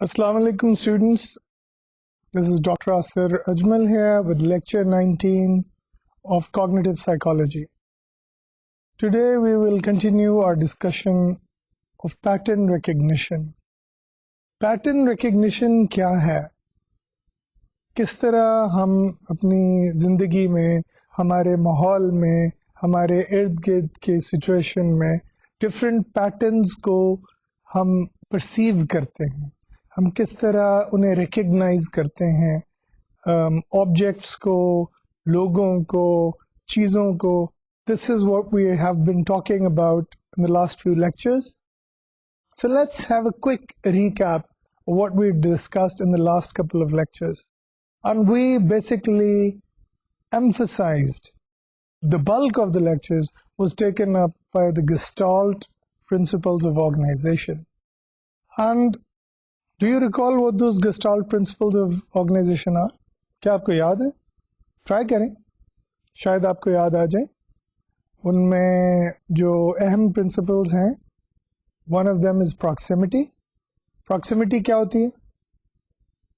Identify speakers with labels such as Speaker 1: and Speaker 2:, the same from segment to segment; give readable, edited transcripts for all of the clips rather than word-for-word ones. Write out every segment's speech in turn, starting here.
Speaker 1: Assalamu alaikum students, this is Dr. Asir Ajmal here with lecture 19 of cognitive psychology. Today we will continue our discussion of pattern recognition. Pattern recognition کیا ہے؟ کس طرح ہم اپنی زندگی میں، ہمارے ماحول میں، ہمارے ارد گرد کے سچویشن میں ڈفرینٹ پیٹرنز کو ہم پرسیو کرتے ہیں، ہم کس طرح انہیں ریکگنائز کرتے ہیں، آبجیکٹس کو، لوگوں کو، چیزوں کو. This is what we have been talking about in the last few lectures. So let's have a quick recap of what we discussed in the last couple of lectures. And we basically emphasized, the bulk of the lectures was taken up by the Gestalt principles of organization. And do you recall what those Gestalt principles of organization are? کیا آپ کو یاد ہے؟ Try کریں، شاید آپ کو یاد آ جائیں. ان میں جو اہم پرنسپلز ہیں، one of them is proximity. Proximity کیا ہوتی ہے؟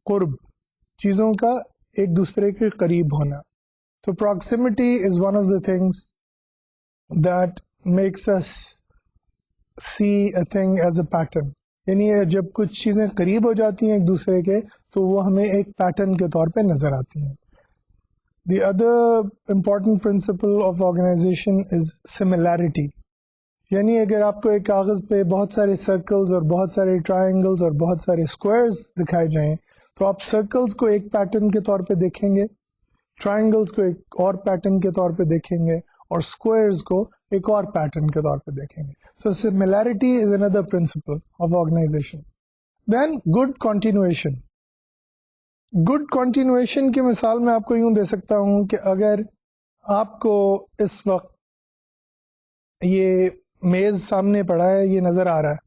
Speaker 1: قرب، چیزوں کا ایک دوسرے کے قریب ہونا. تو proximity is one of the things that makes us see a thing as a pattern. یعنی جب کچھ چیزیں قریب ہو جاتی ہیں ایک دوسرے کے تو وہ ہمیں ایک پیٹرن کے طور پہ نظر آتی ہیں. The other important principle of organisation is similarity. یعنی اگر آپ کو ایک کاغذ پہ بہت سارے سرکلز اور بہت سارے ٹرائنگلز اور بہت سارے اسکوائرز دکھائے جائیں تو آپ سرکلز کو ایک پیٹرن کے طور پہ دیکھیں گے، ٹرائنگلز کو ایک اور پیٹرن کے طور پہ دیکھیں گے، اور اسکوائرز کو ایک اور پیٹرن کے طور پہ دیکھیں گے. So similarity is another principle of organization. Then good continuation. Good continuation کی مثال میں آپ کو یوں دے سکتا ہوں کہ اگر آپ کو اس وقت یہ میز سامنے پڑا ہے، یہ نظر آ رہا ہے،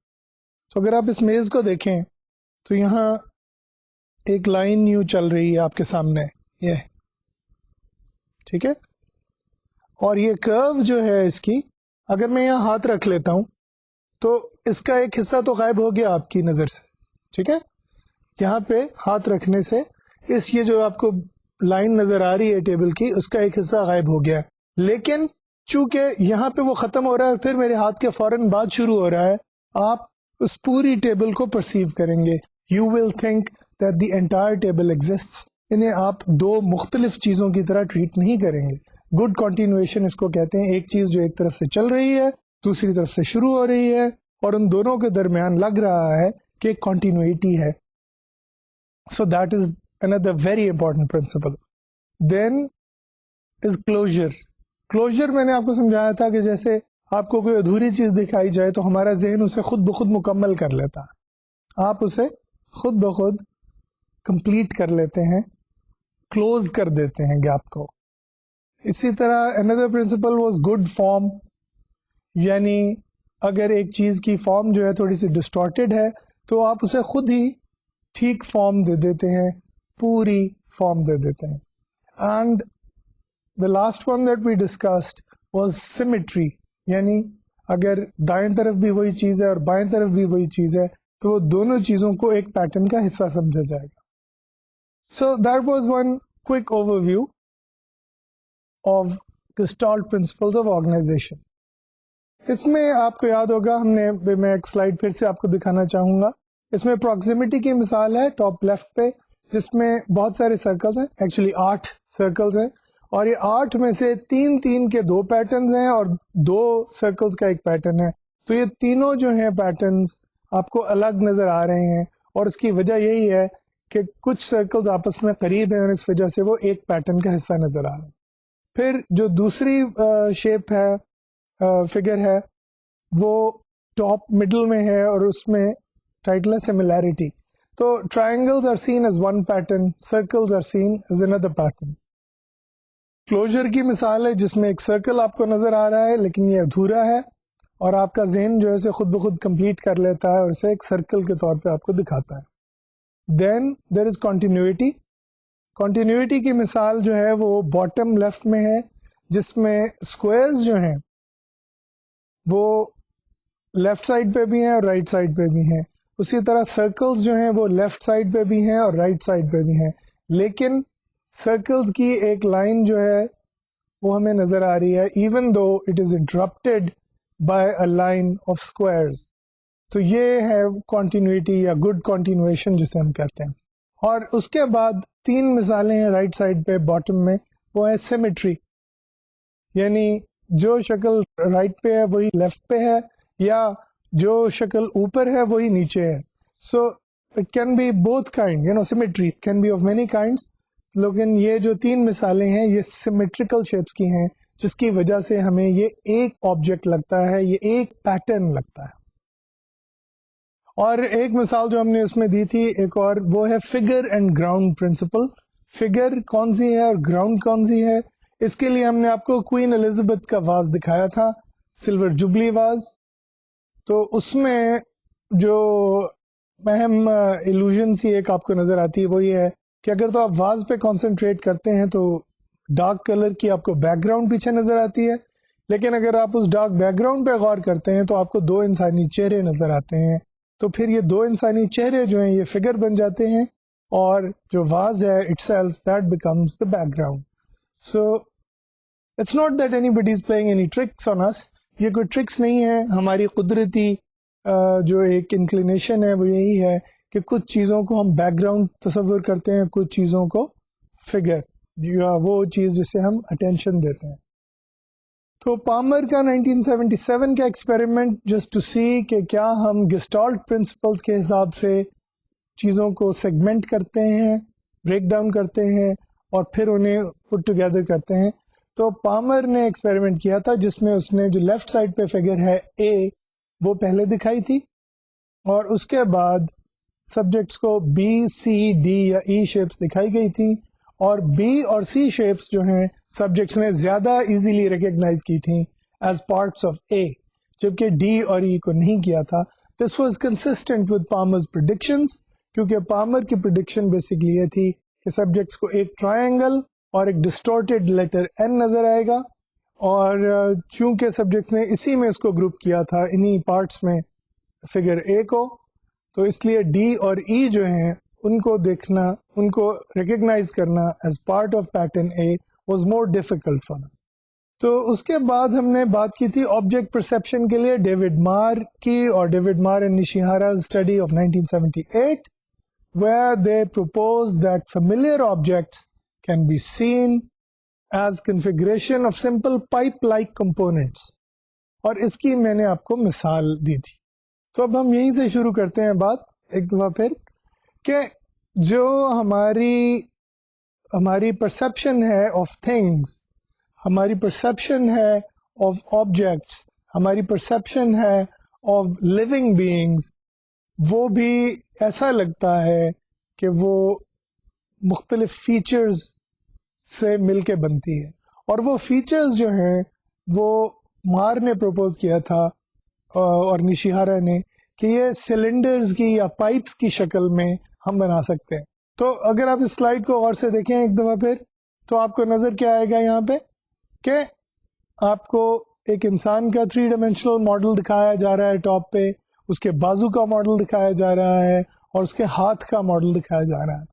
Speaker 1: تو اگر آپ اس میز کو دیکھیں تو یہاں ایک لائن یوں چل رہی ہے آپ کے سامنے، یہ ٹھیک ہے، اور یہ کرو جو ہے اس کی، اگر میں یہاں ہاتھ رکھ لیتا ہوں تو اس کا ایک حصہ تو غائب ہو گیا آپ کی نظر سے، ٹھیک ہے. یہاں پہ ہاتھ رکھنے سے یہ جو آپ کو لائن نظر آ رہی ہے ٹیبل کی، اس کا ایک حصہ غائب ہو گیا. لیکن چونکہ یہاں پہ وہ ختم ہو رہا ہے، پھر میرے ہاتھ کے فوراً بعد شروع ہو رہا ہے، آپ اس پوری ٹیبل کو پرسیو کریں گے. You will think that the entire table exists. انہیں آپ دو مختلف چیزوں کی طرح ٹریٹ نہیں کریں گے. گڈ کنٹینویشن اس کو کہتے ہیں، ایک چیز جو ایک طرف سے چل رہی ہے، دوسری طرف سے شروع ہو رہی ہے، اور ان دونوں کے درمیان لگ رہا ہے کہ کنٹینوٹی ہے. So that is another very important principle. Then is closure. Closure میں نے آپ کو سمجھایا تھا کہ جیسے آپ کو کوئی ادھوری چیز دکھائی جائے تو ہمارا ذہن اسے خود بخود مکمل کر لیتا ہے، آپ اسے خود بخود کمپلیٹ کر لیتے ہیں، کلوز کر دیتے ہیں گیپ کو. اسی طرح اندر پرنسپل واز گڈ فارم. یعنی اگر ایک چیز کی فارم جو ہے تھوڑی سی ڈسٹارٹیڈ ہے تو آپ اسے خود ہی ٹھیک فارم دے دیتے ہیں، پوری فارم دے دیتے ہیں. And the last one that we discussed was symmetry. یعنی اگر دائیں طرف بھی وہی چیز ہے اور بائیں طرف بھی وہی چیز ہے تو وہ دونوں چیزوں کو ایک پیٹرن کا حصہ سمجھا جائے گا. So that was one quick overview of Gestalt principles of organization. اس میں آپ کو یاد ہوگا میں ایک سلائڈ پھر سے آپ کو دکھانا چاہوں گا. اس میں پراکسیمٹی کی مثال ہے ٹاپ لیفٹ پہ، جس میں بہت سارے سرکلز ہیں، ایکچولی 8 سرکلز ہیں، اور یہ 8 میں سے 3 کے 2 پیٹرنز ہیں اور 2 سرکلز کا ایک پیٹرن ہے. تو یہ تینوں جو ہیں پیٹرنز آپ کو الگ نظر آ رہے ہیں، اور اس کی وجہ یہی ہے کہ کچھ سرکلز آپس میں قریب ہیں اور اس وجہ سے وہ ایک پیٹرن کا حصہ نظر آ رہے ہیں. پھر جو دوسری شیپ ہے، فگر ہے، وہ ٹاپ مڈل میں ہے اور اس میں ٹائٹل ہے سملیرٹی. تو triangles are seen as one pattern, circles are seen as another pattern. Closure کی مثال ہے جس میں ایک سرکل آپ کو نظر آ رہا ہے لیکن یہ ادھورا ہے, اور آپ کا ذہن جو ہے اسے خود بخود کمپلیٹ کر لیتا ہے اور اسے ایک سرکل کے طور پہ آپ کو دکھاتا ہے. دین دیر از کنٹینیوٹی. کنٹینیوٹی کی مثال جو ہے وہ باٹم لیفٹ میں ہے, جس میں اسکوئرز جو ہیں وہ لیفٹ سائڈ پہ بھی ہیں اور رائٹ سائڈ پہ بھی ہیں. اسی طرح سرکلز جو ہیں وہ لیفٹ سائڈ پہ بھی ہیں اور رائٹ سائڈ پہ بھی ہیں, لیکن سرکلز کی ایک لائن جو ہے وہ ہمیں نظر آ رہی ہے even though it is interrupted by a line of squares. تو یہ ہے کنٹینیوٹی یا گڈ کنٹینویشن جسے ہم کہتے ہیں. اور اس کے بعد 3 مثالیں ہیں رائٹ سائڈ پہ باٹم میں, وہ ہے سیمیٹری, یعنی جو شکل رائٹ پہ ہے وہی لیفٹ پہ ہے, یا جو شکل اوپر ہے وہی نیچے ہے. So it can be both kind, symmetry can be of many kinds, لیکن یہ جو 3 مثالیں ہیں یہ سیمیٹریکل شیپس کی ہیں, جس کی وجہ سے ہمیں یہ ایک آبجیکٹ لگتا ہے, یہ ایک پیٹرن لگتا ہے. اور ایک مثال جو ہم نے اس میں دی تھی ایک اور, وہ ہے figure and ground principle. Figure کون سی ہے اور گراؤنڈ کون سی ہے؟ اس کے لیے ہم نے آپ کو کوئین الزبتھ کا واز دکھایا تھا, سلور جبلی واز. تو اس میں جو اہم ایلوژن سی ایک آپ کو نظر آتی ہے وہ یہ ہے کہ اگر تو آپ واز پہ کانسنٹریٹ کرتے ہیں تو ڈارک کلر کی آپ کو بیک گراؤنڈ پیچھے نظر آتی ہے, لیکن اگر آپ اس ڈارک بیک گراؤنڈ پہ غور کرتے ہیں تو آپ کو 2 انسانی چہرے نظر آتے ہیں. تو پھر یہ 2 انسانی چہرے جو ہیں یہ فگر بن جاتے ہیں, اور جو واز ہے itself that becomes the background. So it's not that anybody is playing any tricks on us. یہ کوئی ٹرکس نہیں ہے, ہماری قدرتی جو ایک انکلینیشن ہے وہ یہی ہے کہ کچھ چیزوں کو ہم بیک گراؤنڈ تصور کرتے ہیں, کچھ چیزوں کو فگر, وہ چیز جسے ہم اٹینشن دیتے ہیں. تو پامر کا 1977 کا ایکسپیریمنٹ جسٹ ٹو سی کہ کیا ہم گسٹالٹ پرنسپلس کے حساب سے چیزوں کو سیگمنٹ کرتے ہیں, بریک ڈاؤن کرتے ہیں اور پھر انہیں پٹ ٹوگیدر کرتے ہیں. تو پامر نے ایکسپیریمنٹ کیا تھا جس میں اس نے جو لیفٹ سائڈ پہ فگر ہے اے وہ پہلے دکھائی تھی, اور اس کے بعد سبجیکٹس کو بی, سی, ڈی یا ای شیپس دکھائی گئی تھی, اور بی اور سی شیپس جو ہیں سبجیکٹس نے زیادہ ایزیلی ریکگنائز کی تھیں ایز پارٹس آف اے, جبکہ ڈی اور ای کو نہیں کیا تھا. This was consistent with Palmer's predictions, کیونکہ پامر کی پریڈکشن بیسکلی یہ تھی کہ سبجیکٹس کو ایک ٹرائنگل اور ایک ڈسٹورٹیڈ لیٹر این نظر آئے گا, اور چونکہ سبجیکٹس نے اسی میں اس کو گروپ کیا تھا انہی پارٹس میں فگر اے کو, تو اس لیے ڈی اور ای جو ہیں ان کو دیکھنا, ان کو ریکگنائز کرنا as part of pattern a was more difficult for them. تو اس کے بعد ہم نے بات کی تھی آبجیکٹ پرسپشن کے لیے ڈیوڈ مار کی, اور ڈیوڈ مار اینڈ نشیہارا's study of 1978 where they proposed that familiar objects can be seen as configuration of simple pipe-like components, اور اس کی میں نے آپ کو مثال دی تھی. تو اب ہم یہیں سے شروع کرتے ہیں بات ایک دفعہ پھر, کہ جو ہماری پرسپشن ہے آف تھنگس, ہماری پرسپشن ہے آف آبجیکٹس, ہماری پرسپشن ہے آف لیونگ بینگز, وہ بھی ایسا لگتا ہے کہ وہ مختلف فیچرز سے مل کے بنتی ہے. اور وہ فیچرز جو ہیں وہ مار نے پروپوز کیا تھا اور نشیہارا نے کہ یہ سلنڈرز کی یا پائپس کی شکل میں ہم بنا سکتے ہیں. تو اگر آپ اس سلائیڈ کو غور سے دیکھیں ایک دفعہ پھر, تو آپ کو نظر کیا آئے گا یہاں پہ کہ آپ کو ایک انسان کا 3 ڈائمینشنل ماڈل دکھایا جا رہا ہے ٹاپ پہ, اس کے بازو کا ماڈل دکھایا جا رہا ہے, اور اس کے ہاتھ کا ماڈل دکھایا جا رہا ہے.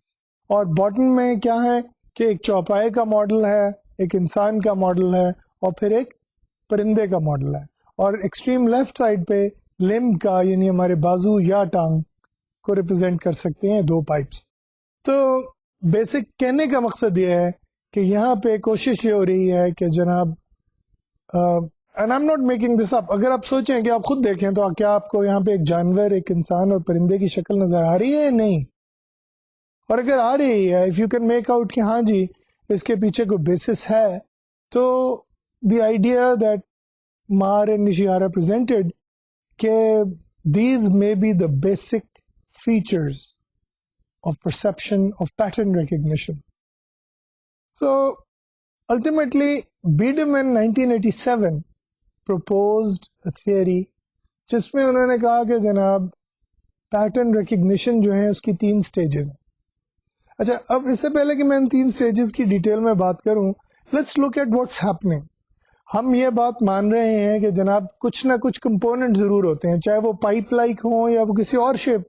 Speaker 1: اور باٹم میں کیا ہے کہ ایک چوپائے کا ماڈل ہے, ایک انسان کا ماڈل ہے, اور پھر ایک پرندے کا ماڈل ہے. اور ایکسٹریم لیفٹ سائڈ پہ لمب کا, یعنی ہمارے بازو یا ٹانگ کو ریپرزینٹ کر سکتے ہیں 2 پائپس. تو بیسک کہنے کا مقصد یہ ہے کہ یہاں پہ کوشش یہ ہو رہی ہے کہ جناب, and I am not making this up, اگر آپ سوچیں کہ آپ خود دیکھیں تو کیا آپ کو یہاں پہ ایک جانور, ایک انسان اور پرندے کی شکل نظر آ رہی ہے؟ نہیں. اور اگر آ رہی ہے, if you can make out کہ ہاں جی اس کے پیچھے کوئی بیسس ہے, تو the idea that Marr and Nishihara presented کہ these may be the basic features of perception of pattern recognition. So ultimately Biederman 1987 proposed a theory جس میں انہوں نے کہا کہ جناب پیٹرن ریکگنیشن جو ہے اس کی 3 سٹیجز ہیں. اچھا اب اس سے پہلے کہ میں ان 3 سٹیجز کی ڈیٹیل میں بات کروں, let's look at what's happening. ہم یہ بات مان رہے ہیں کہ جناب کچھ نہ کچھ کمپوننٹ ضرور ہوتے ہیں, چاہے وہ پائپ لائک ہوں یا وہ کسی اور شیپ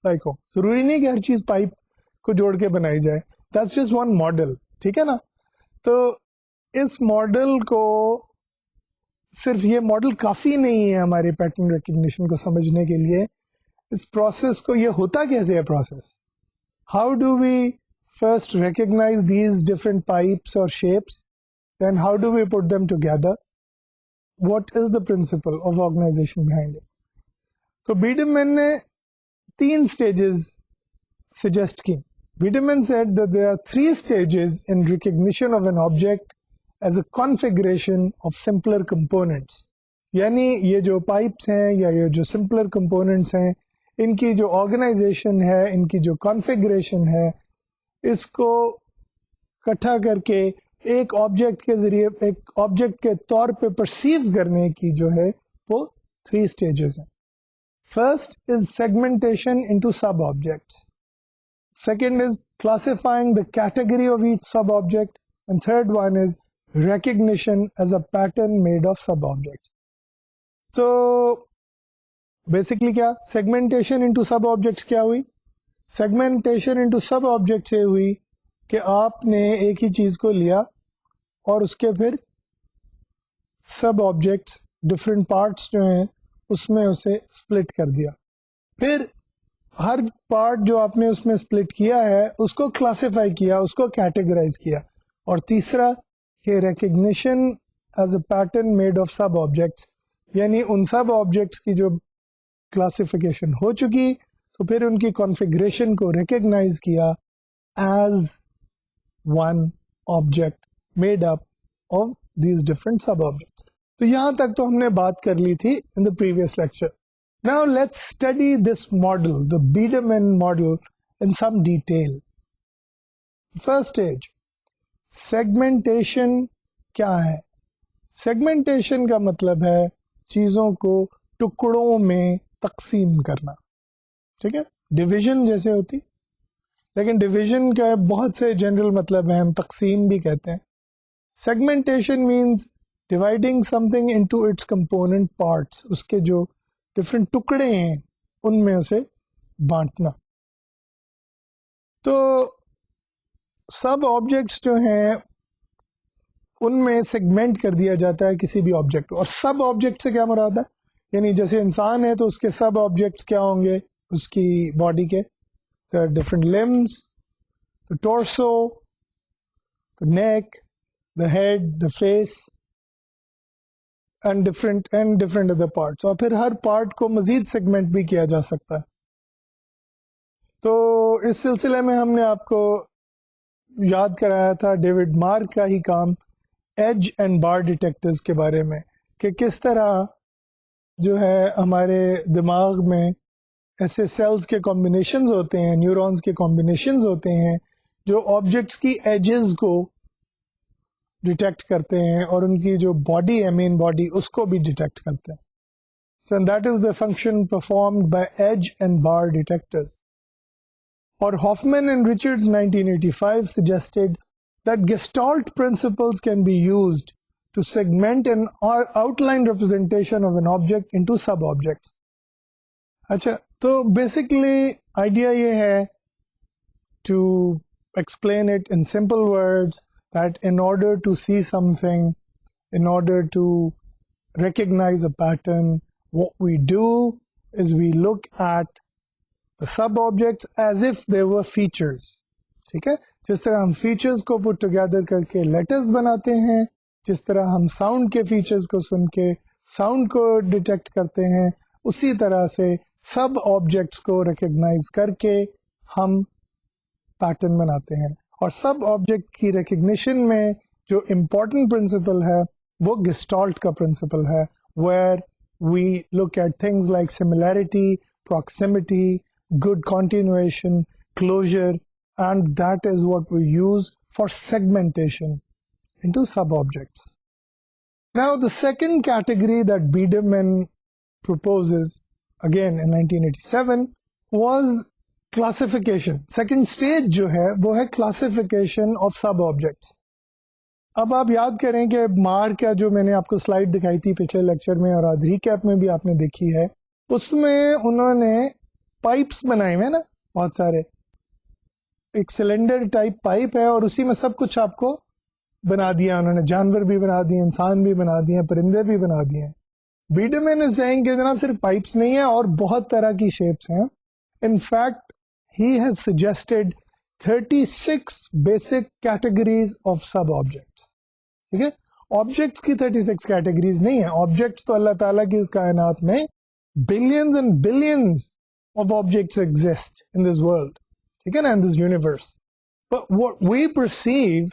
Speaker 1: لائک ہو. ضروری نہیں کہ ہر چیز پائپ کو جوڑ کے بنائی جائے. دیٹس جسٹ ون ماڈل, ٹھیک ہے نا. تو اس ماڈل کو, صرف یہ ماڈل کافی نہیں ہے ہمارے پیٹرن ریکگنیشن کو سمجھنے کے لیے. اس پروسیس کو, یہ ہوتا کیسے ہے process, how do we first recognize these different pipes اور shapes, then how do we put them together, what is the principle of organization behind it. تو بیڈمین نے 3 اسٹیجز سجیسٹ کی. بیڈمین said that there are 3 stages in recognition of an object as a configuration of simpler components. یعنی یہ جو pipes ہیں یا یہ جو سمپلر کمپوننٹس ہیں, ان کی جو آرگنائزیشن ہے, ان کی جو کانفیگریشن ہے, اس کو اکٹھا کر کے ایک آبجیکٹ کے ذریعے, ایک آبجیکٹ کے طور پہ پرسیو کرنے کی جو ہے وہ 3 اسٹیجز ہیں. First is segmentation into sub objects. Second is classifying the category of each sub-object, and third one is recognition as a pattern made of sub-objects. So basically کیا segmentation into sub-objects کیا ہوئی؟ segmentation into sub-objects یہ ہوئی کہ آپ نے ایک ہی چیز کو لیا اور اس کے پھر sub-objects different parts جو ہیں اس میں اسے split کر دیا. پھر ہر پارٹ جو آپ نے اس میں اسپلٹ کیا ہے اس کو کلاسیفائی کیا, اس کو کیٹیگرائز کیا. اور تیسرا کہ recognition as a pattern made of sub objects, یعنی ان سب آبجیکٹس کی جو کلاسیفیکیشن ہو چکی تو پھر ان کی کانفیگریشن کو ریکگنائز کیا as one object made up of these different sub objects. تو یہاں تک تو ہم نے بات کر لی تھی in the previous lecture. Now let's study this model, the Biederman model, in some detail. First stage, segmentation کیا ہے؟ segmentation کا مطلب ہے چیزوں کو ٹکڑوں میں تقسیم کرنا, ٹھیک ہے, ڈویژن جیسے ہوتی, لیکن ڈویژن کا بہت سے جنرل مطلب ہیں, ہم تقسیم بھی کہتے ہیں. segmentation means dividing something into its component parts, اس کے جو ڈفرینٹ ٹکڑے ہیں ان میں اسے بانٹنا. تو سب آبجیکٹس جو ہیں ان میں سیگمنٹ کر دیا جاتا ہے کسی بھی آبجیکٹ کو. اور سب آبجیکٹ سے کیا مراد ہے؟ یعنی جیسے انسان ہے تو اس کے سب آبجیکٹس کیا ہوں گے اس کی باڈی کے, different limbs, the torso, the neck, the head, the face, and different other parts. اور پھر ہر پارٹ کو مزید سیگمنٹ بھی کیا جا سکتا ہے. تو اس سلسلے میں ہم نے آپ کو یاد کرایا تھا ڈیوڈ مارک کا ہی کام ایج اینڈ بار ڈیٹیکٹرز کے بارے میں, کہ کس طرح جو ہے ہمارے دماغ میں ایسے سیلز کے کمبینیشنز ہوتے ہیں, نیورونز کے کمبینیشنز ہوتے ہیں جو آبجیکٹس کی ایجز کو ڈیٹیکٹ کرتے ہیں اور ان کی جو باڈی ہے, مین باڈی, اس کو بھی ڈیٹیکٹ کرتے ہیں. So that is the function performed by edge and bar detectors. اور Hoffman and Richards 1985 suggested that Gestalt principles can be used to segment an outline representation of an object into sub-objects. اچھا, تو basically idea یہ ہے to explain it in simple words that in order to see something, in order to recognize a pattern, what we do is we look at the sub-objects as if they were features. ٹھیک ہے, جس طرح ہم features کو put together کر کے letters بناتے ہیں, جس طرح ہم ساؤنڈ کے فیچرز کو سن کے ساؤنڈ کو ڈیٹیکٹ کرتے ہیں, اسی طرح سے سب آبجیکٹس کو ریکگنائز کر کے ہم پیٹرن بناتے ہیں. اور سب آبجیکٹ کی ریکگنیشن میں جو امپورٹنٹ پرنسپل ہے وہ گسٹالٹ کا پرنسپل ہے, where we look at things like similarity, proximity, good continuation, closure, and that is what we use for segmentation into sub-objects. Now the second category that Biederman proposes, again in 1987, was classification. Second stage جو ہے وہ ہے classification of sub-objects. اب آپ یاد کریں کہ مار کا جو میں نے آپ کو سلائیڈ دکھائی تھی پچھلے لیکچر میں اور آج ریکیپ میں بھی آپ نے دیکھی ہے، اس میں انہوں نے پائپس بنائے ہوئے نا بہت سارے، ایک سلنڈر ٹائپ پائپ ہے اور اسی میں سب کچھ آپ کو بنا دیا انہوں نے، جانور بھی بنا دیے، انسان بھی بنا دیے، پرندے بھی بنا دیے ہیں. بیڈمین از سیئنگ کہ جناب صرف پائپس نہیں ہیں اور بہت طرح کی شیپس ہیں. In fact he has suggested 36 basic categories of sub objects. ٹھیک ہے، آبجیکٹس کی 36 کیٹیگریز نہیں ہیں. آبجیکٹس تو اللہ تعالیٰ کی اس کائنات میں billions and billions of objects exist in this world, ٹھیک ہے نا، in this universe. But what we perceive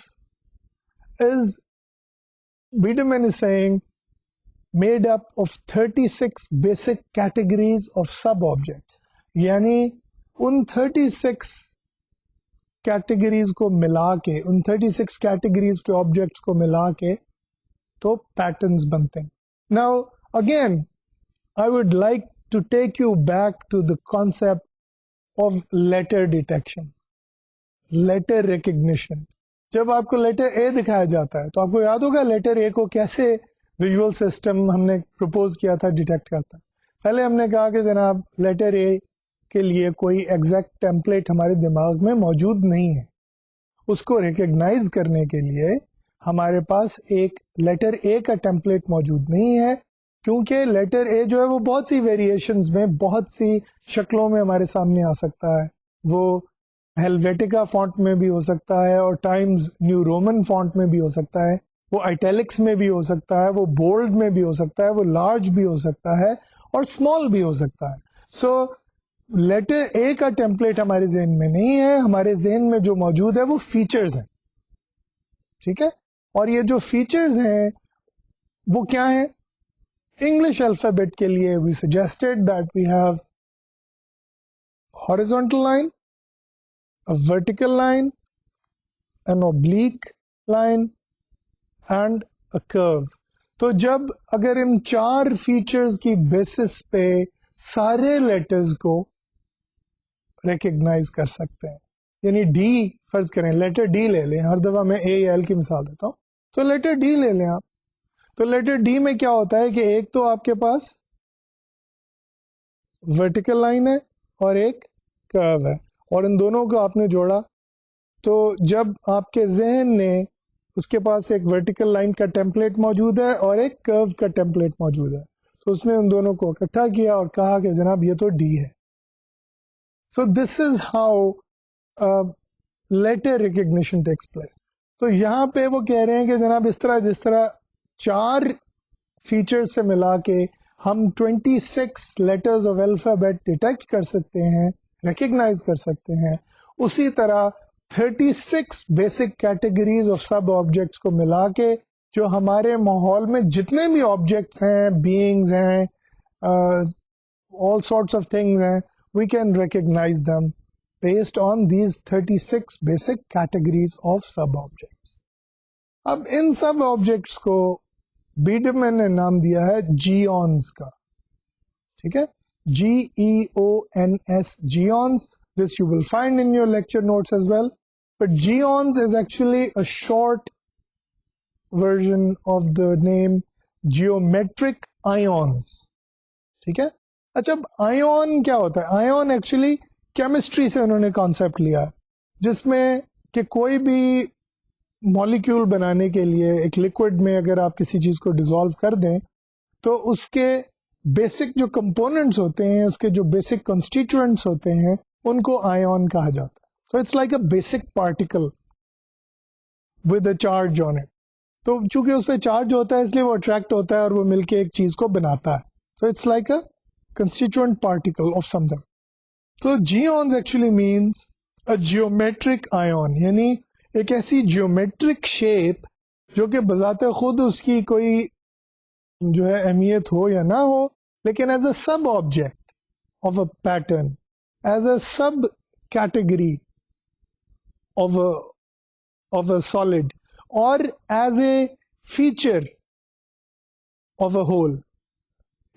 Speaker 1: is Biederman is saying made up of 36 basic categories of sub-objects. یعنی ان 36 categories کو ملا کے، ان 36 categories کے objects کو ملا کے تو patterns بنتے ہیں. Now again I would like to take you back to the concept of letter detection, letter recognition. جب آپ کو لیٹر اے دکھایا جاتا ہے تو آپ کو یاد ہوگا لیٹر اے کو کیسے ویژول سسٹم ہم نے پروپوز کیا تھا ڈیٹیکٹ کرتا ہے. پہلے ہم نے کہا کہ جناب لیٹر اے کے لیے کوئی ایگزیکٹ ٹیمپلیٹ ہمارے دماغ میں موجود نہیں ہے. اس کو ریکگنائز کرنے کے لیے ہمارے پاس ایک لیٹر اے کا ٹیمپلیٹ موجود نہیں ہے، کیونکہ لیٹر اے جو ہے وہ بہت سی ویریشنز میں، بہت سی شکلوں میں ہمارے سامنے آ سکتا ہے. وہ ہیلویٹیکا فونٹ میں بھی ہو سکتا ہے اور ٹائمز نیو رومن فونٹ میں بھی ہو سکتا ہے، وہ آئٹیلکس میں بھی ہو سکتا ہے، وہ بولڈ میں بھی ہو سکتا ہے، وہ لارج بھی ہو سکتا ہے اور اسمال بھی ہو سکتا ہے. سو لیٹر اے کا ٹیمپلیٹ ہمارے ذہن میں نہیں ہے. ہمارے ذہن میں جو موجود ہے وہ فیچرز ہیں. ٹھیک ہے، اور یہ جو فیچرز ہیں وہ کیا ہیں؟ انگلش الفابیٹ کے لیے we suggested that we have horizontal line, a vertical line, an oblique line and a curve. تو جب اگر ان چار فیچرز کی بیسس پہ سارے لیٹرز کو ریکگنائز کر سکتے ہیں، یعنی ڈی فرض کریں، لیٹر ڈی لے لیں، ہر دفعہ میں اے یا ایل کی مثال دیتا ہوں، تو لیٹر ڈی لے لیں آپ. تو لیٹر ڈی میں کیا ہوتا ہے کہ ایک تو آپ کے پاس ورٹیکل لائن ہے اور ایک کرو ہے، اور ان دونوں کو آپ نے جوڑا تو جب آپ کے ذہن نے اس کے پاس ایک ورٹیکل لائن کا ٹیمپلیٹ موجود ہے اور ایک کرو کا ٹیمپلیٹ موجود ہے، تو اس میں ان دونوں کو اکٹھا کیا اور کہا کہ جناب یہ تو ڈی ہے. So this is how letter recognition takes place. تو یہاں پہ وہ کہہ رہے ہیں کہ جناب اس طرح جس طرح چار فیچر سے ملا کے ہم 26 لیٹرز آف الفابیٹ ڈیٹیکٹ کر سکتے ہیں، ریکگنائز کر سکتے ہیں، اسی طرح 36 basic categories of sub objects کو ملا کے جو ہمارے ماحول میں جتنے بھی آبجیکٹس ہیں، بینگز ہیں، آل سارٹس آف تھنگز ہیں، we can recognise them based on these 36 basic categories of sub objects. اب ان سب آبجیکٹس کو بیڈمین نے نام دیا ہے جیونز کا. ٹھیک ہے، GEONS, geons. This you will find in your lecture notes as well. But geons is actually a short version of the name geometric ions. ٹھیک ہے، اچھا آئیون کیا ہوتا ہے؟ آئیون ایکچولی کیمسٹری سے انہوں نے کانسیپٹ لیا ہے، جس میں کہ کوئی بھی مالیکیول بنانے کے لیے ایک لکوڈ میں اگر آپ کسی چیز کو ڈیزالو کر دیں تو اس کے بیسک جو کمپوننٹس ہوتے ہیں، اس کے جو بیسک کنسٹیٹوئنٹس ہوتے ہیں، ان کو آئیون کہا جاتا ہے. So it's like a basic particle with a charge on it. تو چونکہ اس پہ چارج ہوتا ہے اس لیے وہ اٹریکٹ ہوتا ہے اور وہ مل کے ایک چیز کو بناتا ہے. So it's like a constituent particle of something. تو geons actually means a geometric ion, یعنی ایک ایسی جیومیٹرک شیپ جو کہ بذات خود اس کی کوئی جو ہے اہمیت ہو یا نہ ہو، لیکن as a sub object of a pattern, as a sub-category of a solid or as a feature of a whole,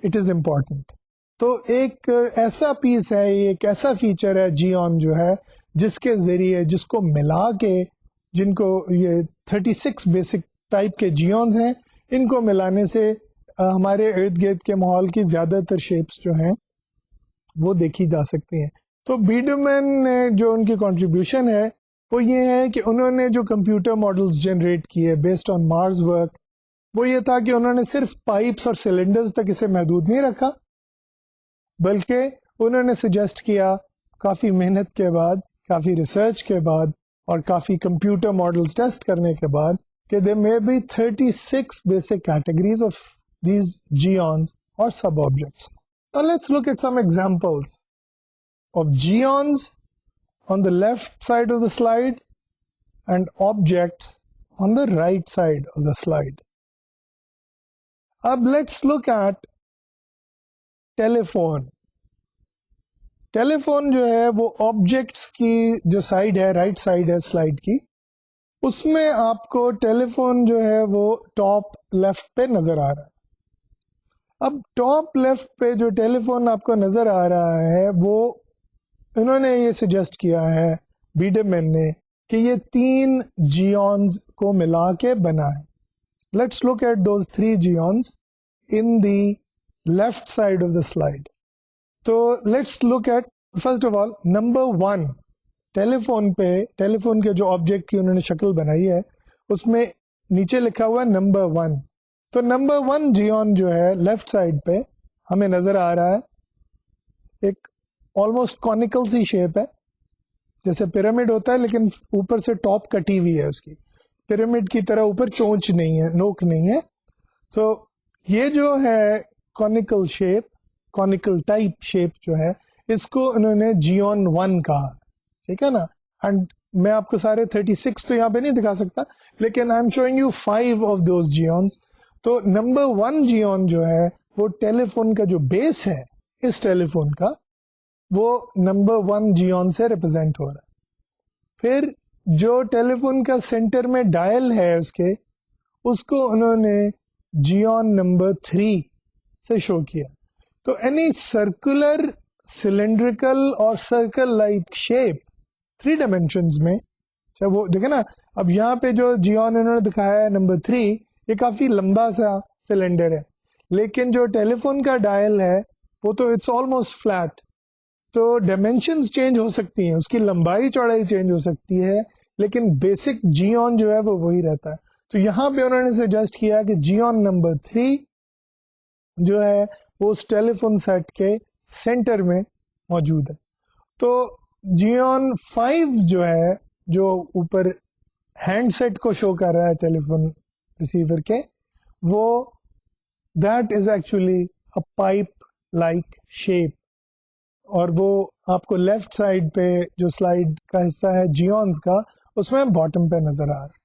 Speaker 1: it is important. تو ایک ایسا پیس ہے, ایک ایسا فیچر ہے جیون جو ہے, جس کے ذریعے, جس کو ملا کے, جن کو یہ 36 بیسک ٹائپ کے جیونز ہیں, ان کو ملانے سے ہمارے ارد گرد کے ماحول کی زیادہ تر شیپس جو ہیں وہ دیکھی جا سکتی ہیں. تو بیڈمین نے جو ان کی کنٹریبیوشن ہے وہ یہ ہے کہ انہوں نے جو کمپیوٹر ماڈلز جنریٹ کیے بیسڈ آن مارس ورک, وہ یہ تھا کہ انہوں نے صرف پائپس اور سلنڈرز تک اسے محدود نہیں رکھا, بلکہ انہوں نے سجیسٹ کیا کافی محنت کے بعد, کافی ریسرچ کے بعد اور کافی کمپیوٹر ماڈلز ٹیسٹ کرنے کے بعد کہ there may be 36 basic categories of these geons or sub-objects. Now let's look at some examples of geons on the left side of the slide and objects on the right side of the slide. Ab let's look at telephone. Telephone جو ہے وہ objects کی جو side ہے, right side ہے slide کی, اس میں آپ کو ٹیلیفون جو ہے وہ ٹاپ لیفٹ پہ نظر آ رہا ہے. اب ٹاپ لیفٹ پہ جو ٹیلیفون آپ کو نظر آ رہا ہے وہ انہوں نے یہ سجیسٹ کیا ہے بیڈمین نے کہ یہ 3 جیونز کو ملا کے بنا ہے. Let's look at those 3 geons in the left side of the slide. تو let's look at first of all number 1. Telephone پہ, ٹیلیفون کے جو آبجیکٹ کی انہوں نے شکل بنائی ہے اس میں نیچے لکھا ہوا ہے نمبر 1. تو نمبر 1 جیون جو ہے لیفٹ سائڈ پہ ہمیں نظر آ رہا ہے, ایک آلموسٹ کونیکل سی شیپ ہے, جیسے پیرامڈ ہوتا ہے لیکن اوپر سے ٹاپ کٹی ہوئی ہے, اس کی پیرامڈ کی طرح اوپر چونچ نہیں ہے, نوک نہیں ہے. تو یہ جو ہے conical shape, conical type shape جو ہے, اس کو انہوں نے جیون 1 کہا, ٹھیک ہے نا. اینڈ میں آپ کو سارے 36 تو یہاں پہ نہیں دکھا سکتا, لیکن I am showing you 5 of those Jevons. تو نمبر 1 جیون جو ہے وہ ٹیلیفون کا جو بیس ہے اس ٹیلیفون کا, وہ نمبر 1 جیون سے ریپرزینٹ ہو رہا ہے. پھر جو ٹیلیفون کا سینٹر میں ڈائل ہے اس کو انہوں نے جیون نمبر 3 سے شو کیا. تو اینی سرکولر, سلینڈریکل اور سرکل لائک شیپ 3 ڈائمینشنز میں, چاہے وہ دیکھیں نا, اب یہاں پہ جو جیون انہوں نے دکھایا ہے نمبر 3, یہ کافی لمبا سا سلینڈر ہے, لیکن جو ٹیلیفون کا ڈائل ہے وہ تو اٹس آلموسٹ فلیٹ. تو ڈائمینشنز چینج ہو سکتی ہیں, اس کی لمبائی چوڑائی چینج ہو سکتی ہے, لیکن بیسک جیون جو ہے وہ وہی رہتا ہے. تو یہاں پہ انہوں نے سجیسٹ کیا کہ جیون نمبر 3 جو ہے وہ اس ٹیلیفون سیٹ کے سینٹر میں موجود ہے. تو جیون 5 جو ہے, جو اوپر ہینڈ سیٹ کو شو کر رہا ہے ٹیلیفون ریسیور کے, وہ that is actually a pipe like shape, اور وہ آپ کو لیفٹ سائڈ پہ جو سلائڈ کا حصہ ہے جیونز کا, اس میں باٹم پہ نظر آ رہا ہے.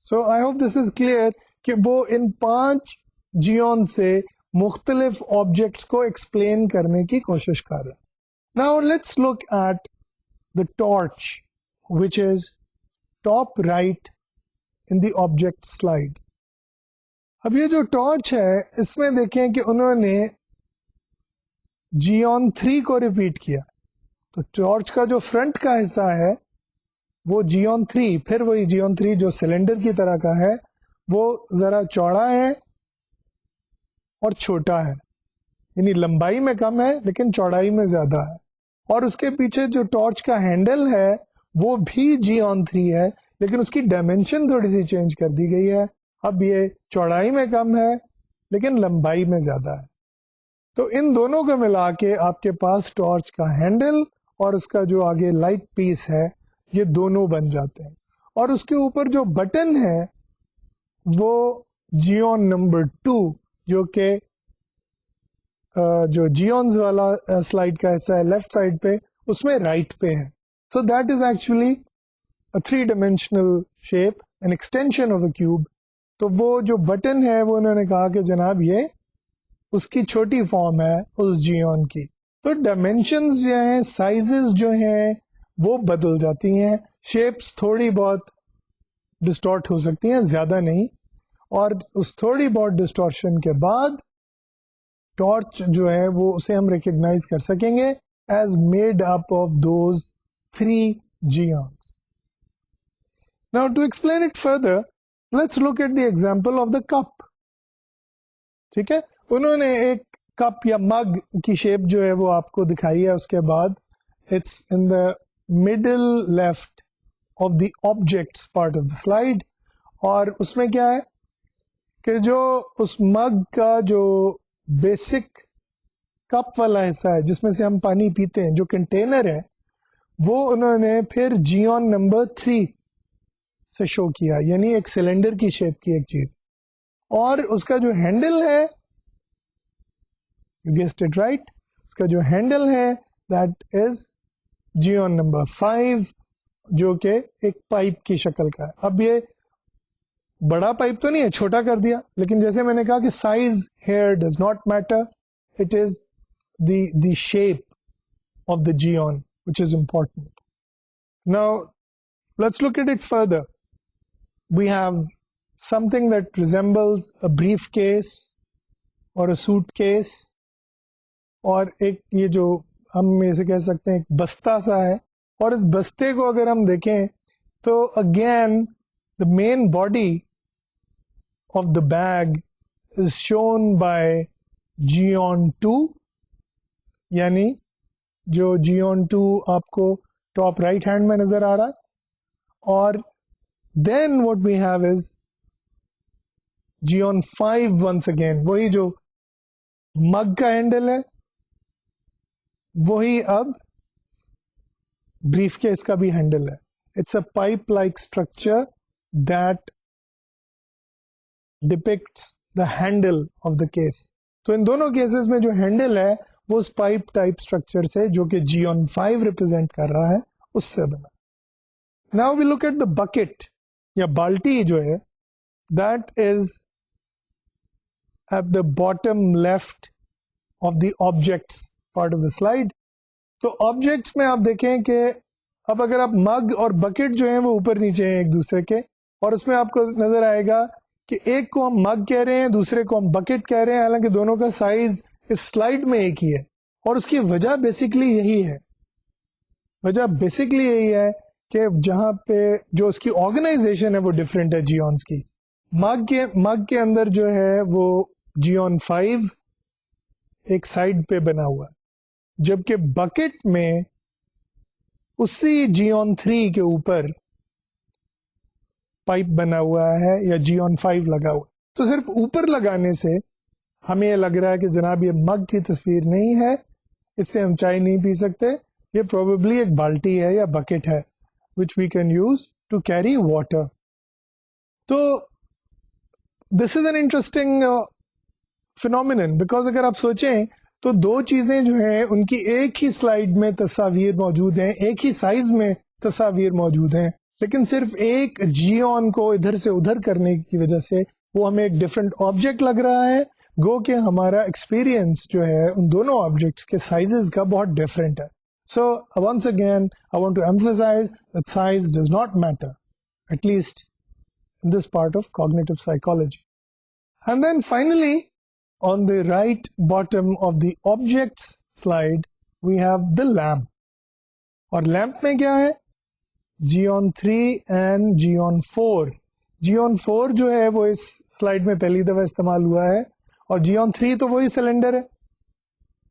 Speaker 1: سو I hope this is clear کہ وہ ان 5 جیون سے مختلف آبجیکٹس کو ایکسپلین کرنے کی کوشش کر رہے ہیں. Now let's look at the torch which is top right in the object slide. اب یہ جو ٹارچ ہے اس میں دیکھیں کہ انہوں نے جیون 3 کو ریپیٹ کیا. تو ٹارچ کا جو فرنٹ کا حصہ ہے وہ جیون 3, پھر وہی جیون 3 جو سلنڈر کی طرح کا ہے, وہ ذرا چوڑا ہے اور چھوٹا ہے, یعنی لمبائی میں کم ہے لیکن چوڑائی میں زیادہ ہے. اور اس کے پیچھے جو ٹارچ کا ہینڈل ہے وہ بھی جیون 3 ہے, لیکن اس کی ڈائمینشن تھوڑی سی چینج کر دی گئی ہے. اب یہ چوڑائی میں کم ہے لیکن لمبائی میں زیادہ ہے. تو ان دونوں کو ملا کے آپ کے پاس ٹارچ کا ہینڈل اور اس کا جو آگے لائٹ پیس ہے یہ دونوں بن جاتے ہیں. اور اس کے اوپر جو بٹن ہے وہ جیون نمبر 2 جو کہ جو جیونز والا سلائڈ کا حصہ ہے لیفٹ سائڈ پہ, اس میں رائٹ پہ ہے. So that is actually 3 dimensional shape, an extension of a cube. تو وہ جو بٹن ہے وہ انہوں نے کہا کہ جناب یہ اس کی چھوٹی فارم ہے اس جیون کی. تو ڈائمینشنز جو ہیں, سائزز جو ہیں وہ بدل جاتی ہیں, شیپس تھوڑی بہت ڈسٹارٹ ہو سکتی ہیں, زیادہ نہیں, اور اس تھوڑی بہت ڈسٹارشن کے بعد ٹارچ جو ہے وہ اسے ہم ریکگنائز کر سکیں گے as made up of those 3 Jevons. Now to explain it further, let's look at the example of the cup. ٹھیک ہے, انہوں نے ایک کپ یا مگ کی شیپ جو ہے وہ آپ کو دکھائی ہے, اس کے بعد it's in the middle left of the objects part of the slide, اور اس میں کیا ہے کہ جو اس مگ کا جو بیسک کپ والا حصہ ہے جس میں سے ہم پانی پیتے ہیں, جو کنٹینر ہے, وہ انہوں نے پھر جیون نمبر 3 سے شو کیا, یعنی ایک سلنڈر کی شیپ کی ایک چیز, اور اس کا جو ہینڈل ہے, you guessed it right, اس کا جو ہینڈل ہے that is جیون نمبر 5, جو کہ ایک پائپ کی شکل کا ہے. اب یہ بڑا پائپ تو نہیں ہے, چھوٹا کر دیا, لیکن جیسے میں نے کہا کہ size here does not matter, it is the shape of the geon which is important. Now let's look at it further. We have something that resembles a briefcase or a suitcase, اور ایک یہ جو ہم اسے کہہ سکتے ہیں ایک بستہ سا ہے, اور اس بستے کو اگر ہم دیکھیں تو again the main body of the bag is shown by geon 2, یعنی جو geon 2 آپ کو ٹاپ رائٹ ہینڈ میں نظر آ رہا ہے, اور then what we have is geon 5 once again, وہی جو مگ کا ہینڈل ہے وہی اب بریف کیس کا بھی ہینڈل ہے. It's a pipe like structure that depicts the handle of the case. تو ان دونوں کیسز میں جو ہینڈل ہے وہ اس پائپ ٹائپ اسٹرکچر سے, جو کہ جیون 5 ریپرزینٹ کر رہا ہے, اس سے بنا. Now we look at the bucket یا بالٹی جو ہے, that is at the bottom left of the objects part of the slide. تو آبجیکٹس میں آپ دیکھیں کہ اب اگر آپ مگ اور بکٹ جو ہیں وہ اوپر نیچے ہیں ایک دوسرے کے, اور اس میں آپ کو نظر آئے گا کہ ایک کو ہم مگ کہہ رہے ہیں, دوسرے کو ہم بکٹ کہہ رہے ہیں, حالانکہ دونوں کا سائز اس سلائڈ میں ایک ہی ہے. اور اس کی وجہ بیسکلی یہی ہے, وجہ بیسکلی یہی ہے کہ جہاں پہ جو اس کی آرگنائزیشن ہے وہ ڈفرینٹ ہے جیونز کی. مگ کے اندر جو ہے وہ جیون 5 ایک سائڈ پہ بنا ہوا ہے, جبکہ بکٹ میں اسی جیون 3 کے اوپر پائپ بنا ہوا ہے یا جیون 5 لگا ہوا. تو صرف اوپر لگانے سے ہمیں یہ لگ رہا ہے کہ جناب یہ مگ کی تصویر نہیں ہے, اس سے ہم چائے نہیں پی سکتے, یہ پروبیبلی ایک بالٹی ہے یا بکٹ ہے which we can use to carry water. تو this is an interesting phenomenon, because اگر آپ سوچیں تو دو چیزیں جو ہیں ان کی ایک ہی سلائیڈ میں تصاویر موجود ہیں, ایک ہی سائز میں تصاویر موجود ہیں, لیکن صرف ایک جیون کو ادھر سے ادھر کرنے کی وجہ سے وہ ہمیں ایک ڈفرینٹ آبجیکٹ لگ رہا ہے, گو کہ ہمارا ایکسپیرئنس جو ہے ان دونوں آبجیکٹس کے سائزز کا بہت ڈفرینٹ ہے. So once again I want to emphasize that size does not matter, at least in this part of cognitive psychology. And then finally, on the right bottom of the objects slide, we have the lamp. اور lamp میں کیا ہے, geon 3 and geon 4. geon 4 جو ہے وہ اس slide میں پہلی دفعہ استعمال ہوا ہے, اور geon 3 تو وہی سلنڈر ہے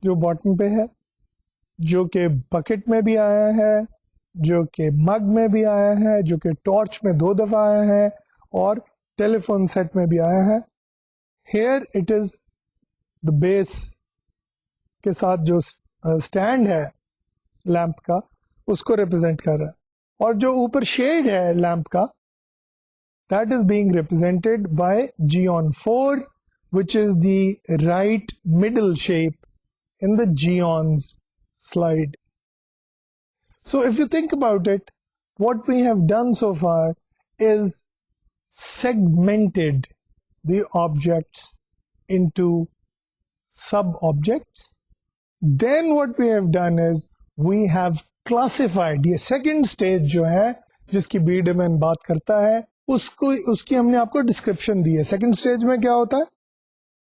Speaker 1: جو باٹم پہ ہے, جو کہ بکٹ میں بھی آیا ہے, جو کہ مگ میں بھی آیا ہے, جو کہ ٹارچ میں 2 دفعہ آیا ہے, اور ٹیلی فون سیٹ میں بھی آیا ہے. ہیئر اٹ از دا بیس کے ساتھ جو اسٹینڈ ہے لیمپ کا اس کو ریپرزینٹ کر رہا ہے, اور جو اوپر شیڈ ہے لیمپ کا that is being represented by جیون 4, which is the right middle shape in the geons slide. So if you think about it, what we have done so far is segmented the objects into sub objects, Then what we have done is we have classified. یہ second stage جو ہے جس کی be Damon بات کرتا ہے اس کی ہم نے آپ کو ڈسکرپشن دی ہے. سیکنڈ اسٹیج میں کیا ہوتا ہے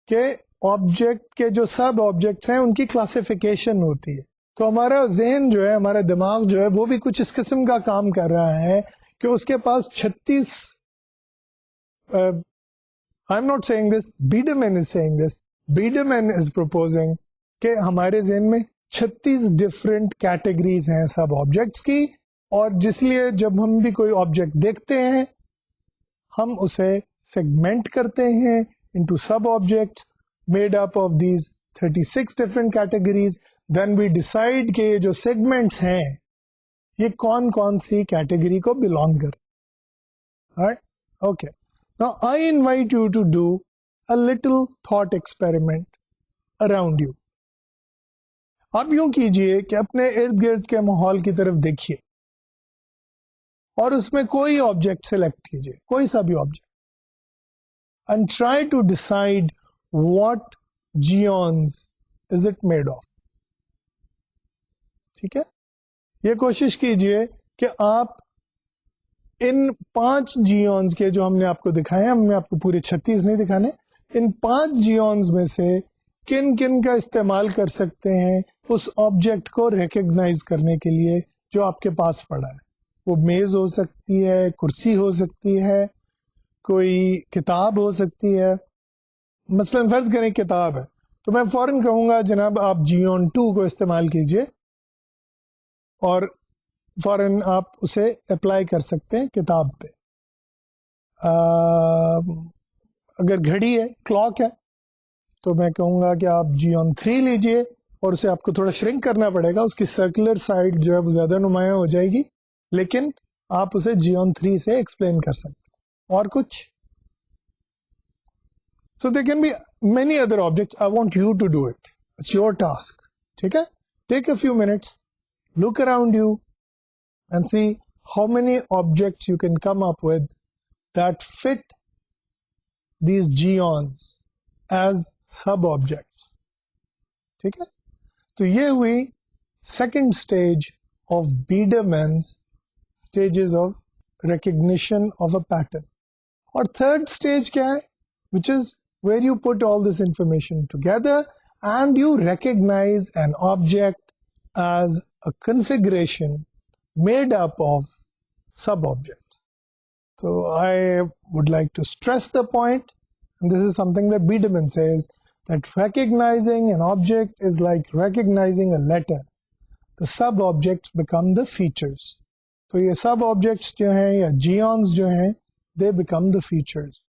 Speaker 1: کہ آبجیکٹ کے جو سب آبجیکٹس ہیں ان کی کلاسیفیکیشن ہوتی ہے. تو ہمارا ذہن جو ہے, ہمارا دماغ جو ہے, وہ بھی کچھ اس قسم کا کام کر رہا ہے کہ اس کے پاس 36 I am not seeing this, Biederman is seeing this, Biederman is proposing کہ ہمارے ذہن میں 36 ڈفرینٹ کیٹیگریز ہیں سب آبجیکٹس کی, اور جس لیے جب ہم بھی کوئی آبجیکٹ دیکھتے ہیں ہم اسے سیگمنٹ کرتے ہیں into sub objects made up of these 36 different categories. Then we decide کہ یہ جو segments ہیں یہ کون کون سی کیٹیگری کو belong کرتے. Alright? Okay. Now I invite you to do a little thought experiment around you. آپ یوں کیجئے کہ اپنے ارد گرد کے ماحول کی طرف دیکھیے اور اس میں کوئی آبجیکٹ سلیکٹ کیجئے, کوئی سا بھی object, and try to decide what geons is it made of. ٹھیک ہے, یہ کوشش کیجئے کہ آپ ان 5 جیونز کے جو ہم نے آپ کو دکھائے ہیں, ہم نے آپ کو پورے 36 نہیں دکھانے, ان 5 جیونز میں سے کن کن کا استعمال کر سکتے ہیں اس آبجیکٹ کو ریکگنائز کرنے کے لیے جو آپ کے پاس پڑا ہے. وہ میز ہو سکتی ہے, کرسی ہو سکتی ہے, کوئی کتاب ہو سکتی ہے. مثلا فرض کریں کتاب ہے تو میں فوراً کہوں گا جناب آپ جیون 2 کو استعمال کیجئے اور فوراً آپ اسے اپلائی کر سکتے ہیں کتاب پہ. اگر گھڑی ہے, کلاک ہے, تو میں کہوں گا کہ آپ جیون 3 لیجئے اور اسے آپ کو تھوڑا شرنک کرنا پڑے گا, اس کی سرکولر سائڈ جو ہے وہ زیادہ نمایاں ہو جائے گی, لیکن آپ اسے جیون 3 سے ایکسپلین کر سکتے ہیں. اور کچھ So there can be many other objects. I want you to do it. It's your task. ٹھیک ہے, take a few minutes, look around you and see how many objects you can come up with that fit these geons as sub-objects. ٹھیک ہے, تو یہ ہوئی second stage of Biederman's stages of recognition of a pattern. اور third stage کیا ہے, which is where you put all this information together and you recognize an object as a configuration made up of sub-objects. So I would like to stress the point, and this is something that Biederman says, that recognizing an object is like recognizing a letter. The sub-objects become the features. تو یہ sub-objects جو ہیں یا geons جو ہیں, they become the features.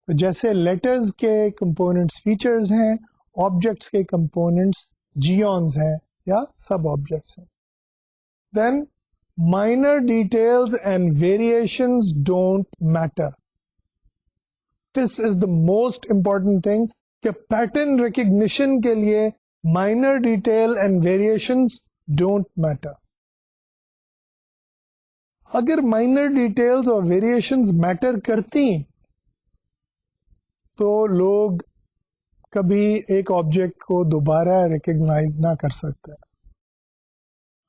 Speaker 1: تو جیسے letters کے کمپوننٹس فیچرز ہیں, آبجیکٹس کے کمپوننٹس جیونز ہیں یا سب آبجیکٹس ہیں. Then minor details and variations don't matter. This is the most important thing کہ پیٹرن ریکگنیشن کے لیے minor detail and variations don't matter. اگر مائنر ڈیٹیلز اور ویریشنز میٹر کرتی تو لوگ کبھی ایک آبجیکٹ کو دوبارہ ریکگنائز نہ کر سکتے.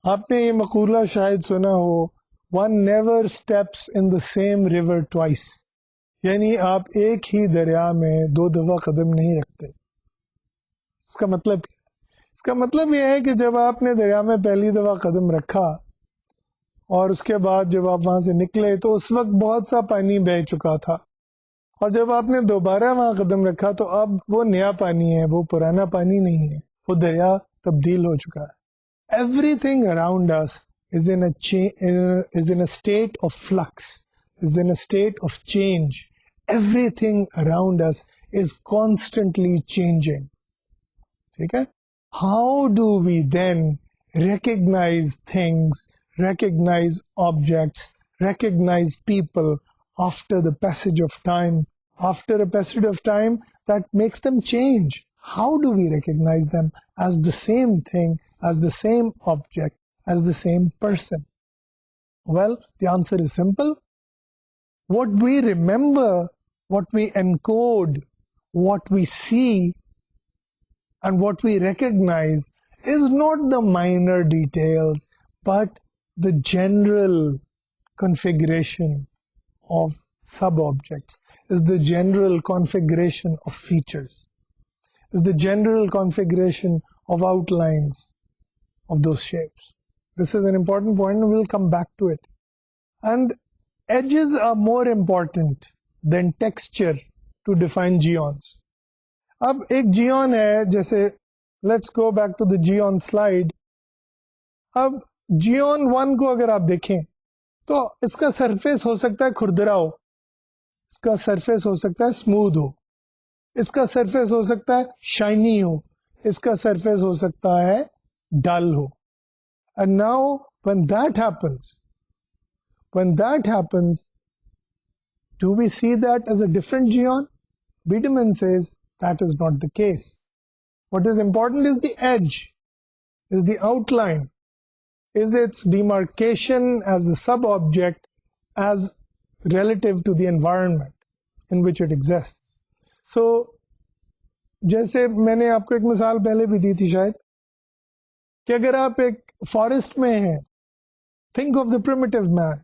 Speaker 1: آپ نے یہ مقولہ شاید سنا ہو, one never steps in the same river twice, یعنی آپ ایک ہی دریا میں 2 دفعہ قدم نہیں رکھتے. اس کا مطلب کیا؟ اس کا مطلب یہ ہے کہ جب آپ نے دریا میں پہلی دفعہ قدم رکھا اور اس کے بعد جب آپ وہاں سے نکلے تو اس وقت بہت سا پانی بہہ چکا تھا, اور جب آپ نے دوبارہ وہاں قدم رکھا تو اب وہ نیا پانی ہے, وہ پرانا پانی نہیں ہے, وہ دریا تبدیل ہو چکا ہے. Everything around us is in a state of flux, is in a state of change. Everything around us is constantly changing. ٹھیک ہے, how do we then recognize things, recognize objects, recognize people after the passage of time, after a passage of time that makes them change? How do we recognize them as the same thing, as the same object, as the same person? Well, the answer is simple. What we remember, what we encode, what we see, and what we recognize is not the minor details, but the general configuration of sub-objects, is the general configuration of features, is the general configuration of outlines of those shapes. This is an important point and we'll come back to it. And edges are more important than texture to define geons. اب ایک geon ہے, جیسے let's go back to the geon slide. اب جیون 1 کو اگر آپ دیکھیں تو اس کا سرفیس ہو سکتا ہے کھردرا ہو, اس کا سرفیس ہو سکتا ہے اسموتھ ہو, اس کا سرفیس ہو سکتا ہے شائنی ہو, اس کا سرفیس ہو سکتا ہے ڈل ہو. And now when that happens, do we see that as a different geon? Biederman says that is not the case. What is important is the edge, is the outline, is its demarcation as a sub-object as relative to the environment in which it exists. So, جیسے میں نے آپ کو ایک مثال پہلے بھی دی تھی شاید, کہ اگر آپ ایک فارسٹ میں ہیں, think of the primitive man.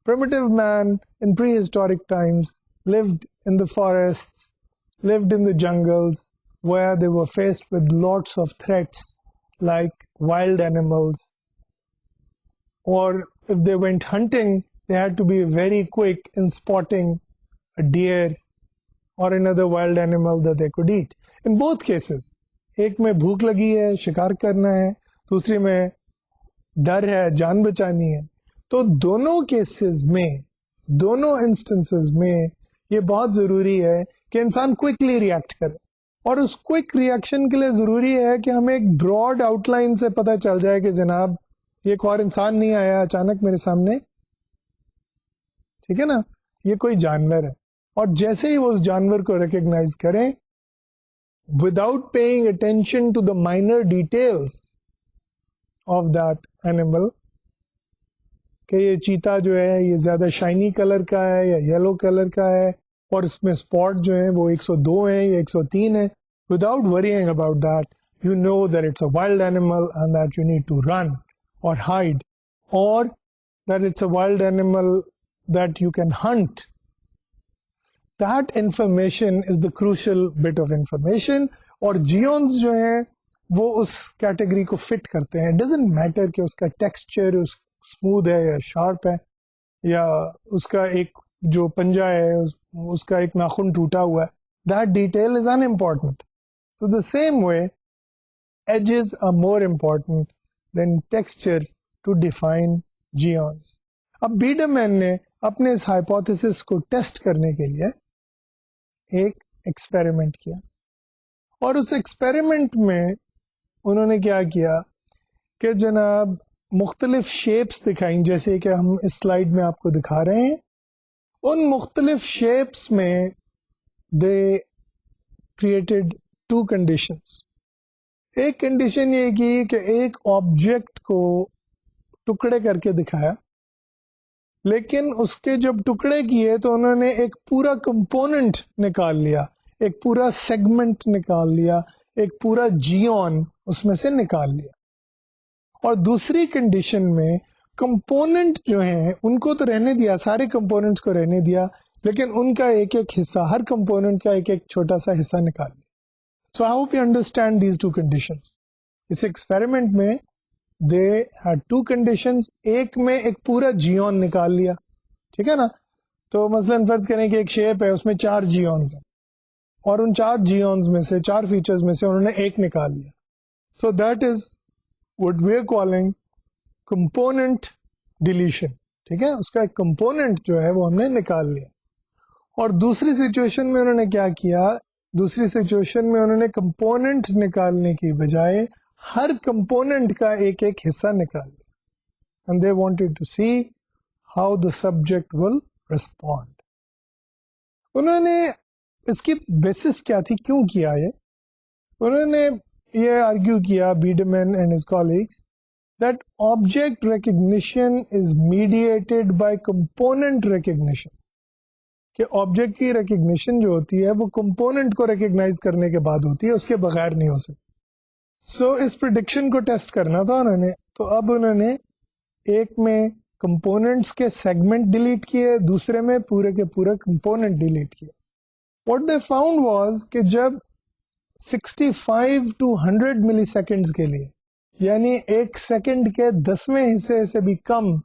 Speaker 1: Primitive man in prehistoric times lived in the forests, lived in the jungles, where they were faced with lots of threats like wild animals, or if they went hunting, they had to be very quick in spotting a deer or another wild animal that they could eat. In both cases, ایک میں بھوک لگی ہے, شکار کرنا ہے, دوسری میں ڈر ہے, جان بچانی ہے. تو دونوں کیسز میں, دونوں انسٹنسز میں یہ بہت ضروری ہے کہ انسان کوئکلی ریئیکٹ کرے, اور اس کوئک ریئیکشن کے لیے ضروری ہے کہ ہمیں ایک براڈ آؤٹ لائن سے پتہ چل جائے کہ جناب یہ ایک اور انسان نہیں آیا اچانک میرے سامنے, ٹھیک ہے نا, یہ کوئی جانور ہے. اور جیسے ہی وہ اس جانور کو ریکگنائز کریں without paying attention to the minor details of that animal, کہ یہ چیتا جو ہے یہ زیادہ شائنی کلر کا ہے یا یلو کلر کا ہے, اور اس میں اسپاٹ جو ہیں وہ 102 ہیں یا 103 ہیں, without worrying about that, you know that it's a wild animal and that you need to run or hide, or that it's a wild animal that you can hunt. That information is the crucial bit of information. اور Jevons جو ہیں وہ اس category کو fit کرتے ہیں. Doesn't matter کہ اس کا texture smooth ہے یا شارپ ہے, یا اس کا ایک جو پنجہ ہے اس کا ایک ناخن ٹوٹا ہوا ہے. That detail is unimportant. So the same way, edges are more important than texture to define geons. اب بیڈرمین نے اپنے اس ہائپوتھیسس کو ٹیسٹ کرنے کے لیے ایک ایکسپیریمنٹ کیا, اور اس ایکسپیریمنٹ میں انہوں نے کیا کیا کہ جناب مختلف شیپس دکھائیں, جیسے کہ ہم اس سلائیڈ میں آپ کو دکھا رہے ہیں. ان مختلف شیپس میں دے کریٹڈ 2 کنڈیشنز. ایک کنڈیشن یہ کی کہ ایک آبجیکٹ کو ٹکڑے کر کے دکھایا, لیکن اس کے جب ٹکڑے کیے تو انہوں نے ایک پورا کمپوننٹ نکال لیا, ایک پورا سیگمنٹ نکال لیا, ایک پورا جیون اس میں سے نکال لیا. اور دوسری کنڈیشن میں کمپوننٹ جو ہیں ان کو تو رہنے دیا, سارے کمپوننٹس کو رہنے دیا, لیکن ان کا ایک ایک حصہ, ہر کمپوننٹ کا ایک ایک چھوٹا سا حصہ نکال لیا. So I hope you understand these 2 conditions. اس ایکسپیریمنٹ میں they had 2 conditions. ایک میں ایک پورا جیون نکال لیا, ٹھیک ہے نا. تو مثلاً فرض کریں کہ ایک شیپ ہے, اس میں 4 جیونز ہیں, اور ان 4 جیونز میں سے 4 فیچرز میں سے انہوں نے ایک نکال لیا. سو that is what we are calling component deletion, ٹھیک ہے. اس کا ایک کمپوننٹ جو ہے وہ ہم نے نکال لیا. اور دوسری سچویشن میں انہوں نے کیا کیا, دوسری سچویشن میں انہوں نے کمپوننٹ نکالنے کی بجائے ہر کمپوننٹ کا ایک ایک حصہ نکال لیا. And they wanted to see how the subject will respond. انہوں نے اس کی بیسس کیا تھی, کیوں کیا یہ, انہوں نے یہ آرگیو کیا, Biederman and his colleagues, that object recognition is mediated by component recognition. کہ آبجیکٹ کی ریکگنیشن جو ہوتی ہے وہ کمپوننٹ کو ریکگنائز کرنے کے بعد ہوتی ہے, اس کے بغیر نہیں ہو سکتی. سو اس پریڈکشن کو ٹیسٹ کرنا تھا انہوں نے, تو اب انہوں نے ایک میں کمپوننٹس کے سیگمنٹ ڈیلیٹ کیے, دوسرے میں پورے کے پورے کمپوننٹ ڈیلیٹ کیے. واٹ دے فاؤنڈ واز کہ جب 65 to 100 ملی سیکنڈز کے لیے, یعنی ایک سیکنڈ کے 10ویں حصے سے بھی کم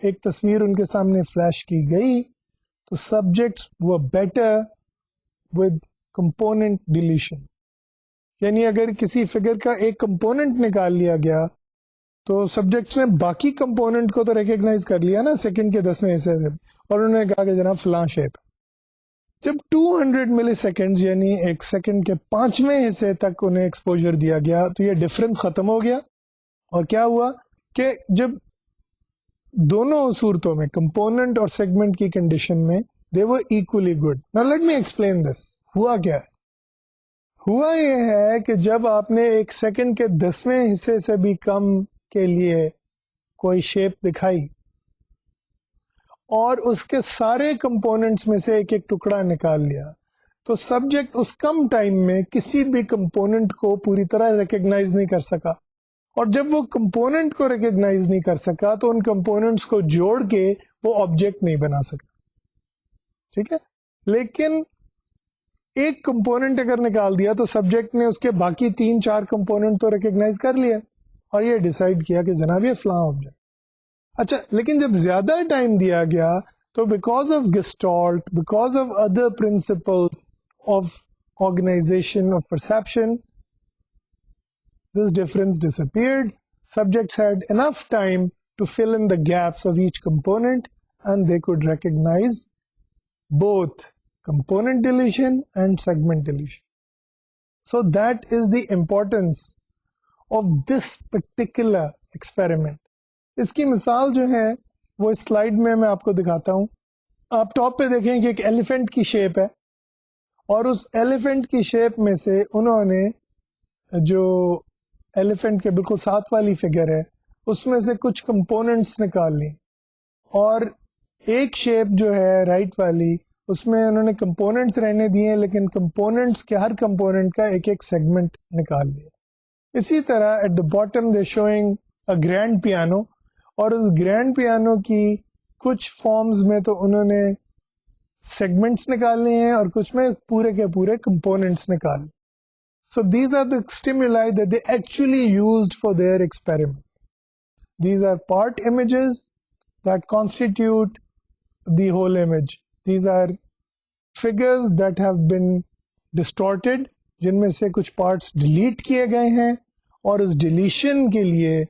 Speaker 1: ایک تصویر ان کے سامنے فلیش کی گئی, تو سبجیکٹس وہ بیٹر ود کمپوننٹ ڈیلیشن. یعنی اگر کسی فگر کا ایک کمپوننٹ نکال لیا گیا تو سبجیکٹس نے باقی کمپوننٹ کو تو ریکگنائز کر لیا نا سیکنڈ کے 10ویں حصے سے, اور انہوں نے کہا کہ جناب فلاں شیپ. جب 200 ملی سیکنڈ یعنی ایک سیکنڈ کے 5ویں حصے تک انہیں ایکسپوجر دیا گیا, تو یہ ڈفرنس ختم ہو گیا. اور کیا ہوا کہ جب دونوں صورتوں میں کمپوننٹ اور سیگمنٹ کی کنڈیشن میں they were equally good. Now let me explain this. ہوا کیا ہے؟ ہوا یہ ہے کہ جب آپ نے ایک سیکنڈ کے 10ویں حصے سے بھی کم کے لیے کوئی شیپ دکھائی اور اس کے سارے کمپوننٹس میں سے ایک ایک ٹکڑا نکال لیا, تو سبجیکٹ اس کم ٹائم میں کسی بھی کمپوننٹ کو پوری طرح ریکگنائز نہیں کر سکا. اور جب وہ کمپوننٹ کو ریکگنائز نہیں کر سکا تو ان کمپوننٹس کو جوڑ کے وہ آبجیکٹ نہیں بنا سکا. ٹھیک ہے, لیکن ایک کمپوننٹ اگر نکال دیا تو سبجیکٹ نے اس کے باقی 3-4 کمپوننٹ تو ریکگنائز کر لیا اور یہ ڈیسائیڈ کیا کہ جناب یہ فلاں آبجیکٹ. اچھا, لیکن جب زیادہ ٹائم دیا گیا تو because of Gestalt, because of other principles of organisation of perception, this difference disappeared. Subjects had enough time to fill in the gaps of each component and they could recognize both component deletion and segment deletion. So that is the importance of this particular experiment. اس کی مثال جو ہے وہ اس slide میں آپ کو دکھاتا ہوں. آپ ٹاپ پہ دیکھیں کہ ایک ایلیفینٹ کی شیپ ہے, اور اس ایلیفینٹ کی شیپ میں سے انہوں نے جو ایلیفینٹ کے بالکل ساتھ والی فگر ہے اس میں سے کچھ کمپوننٹس نکال لی, اور ایک شیپ جو ہے رائٹ والی اس میں انہوں نے کمپوننٹس رہنے دیے لیکن کمپوننٹس کے ہر کمپوننٹ کا ایک ایک سیگمنٹ نکال لیا. اسی طرح at the bottom they showing a grand piano, اور اس گرینڈ پیانو کی کچھ فارمز میں تو انہوں نے سیگمنٹس نکالنے ہیں اور کچھ میں پورے کے پورے کمپوننٹس نکالے. So these are the stimuli that they actually used for their experiment. These are part images that constitute the whole image. These are figures that have been distorted, جن میں سے کچھ parts delete کیے گئے ہیں, اور اس deletion کے لیے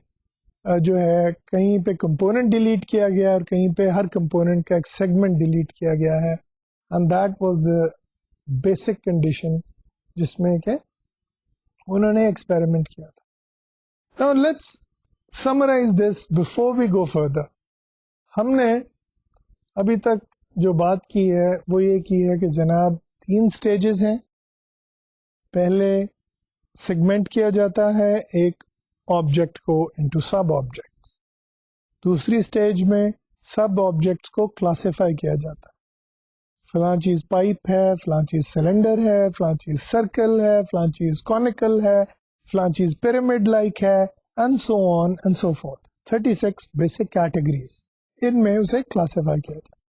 Speaker 1: جو ہے کہیں پہ کمپوننٹ ڈیلیٹ کیا گیا اور کہیں پہ ہر کمپوننٹ کا ایک سیگمنٹ ڈیلیٹ کیا گیا ہے. And that was the basic condition جس میں کہ انہوں نے ایکسپیریمنٹ کیا تھا. Now let's summarize this before we go further. ہم نے ابھی تک جو بات کی ہے وہ یہ کی ہے کہ جناب 3 سٹیجز ہیں. پہلے سیگمنٹ کیا جاتا ہے ایک آبجیکٹ کو انٹو سب آبجیکٹس. دوسری سٹیج میں سب آبجیکٹس کو کلاسیفائی کیا جاتا ہے. فلاں چیز پائپ ہے, فلاں چیز سلنڈر ہے, فلاں چیز سرکل ہے, فلاں چیز کونیکل ہے, فلاں چیز پیرامڈ لائک ہے, and so on and so forth. 36 basic categories, ان میں اسے کلاسیفائی کیا جاتا ہے.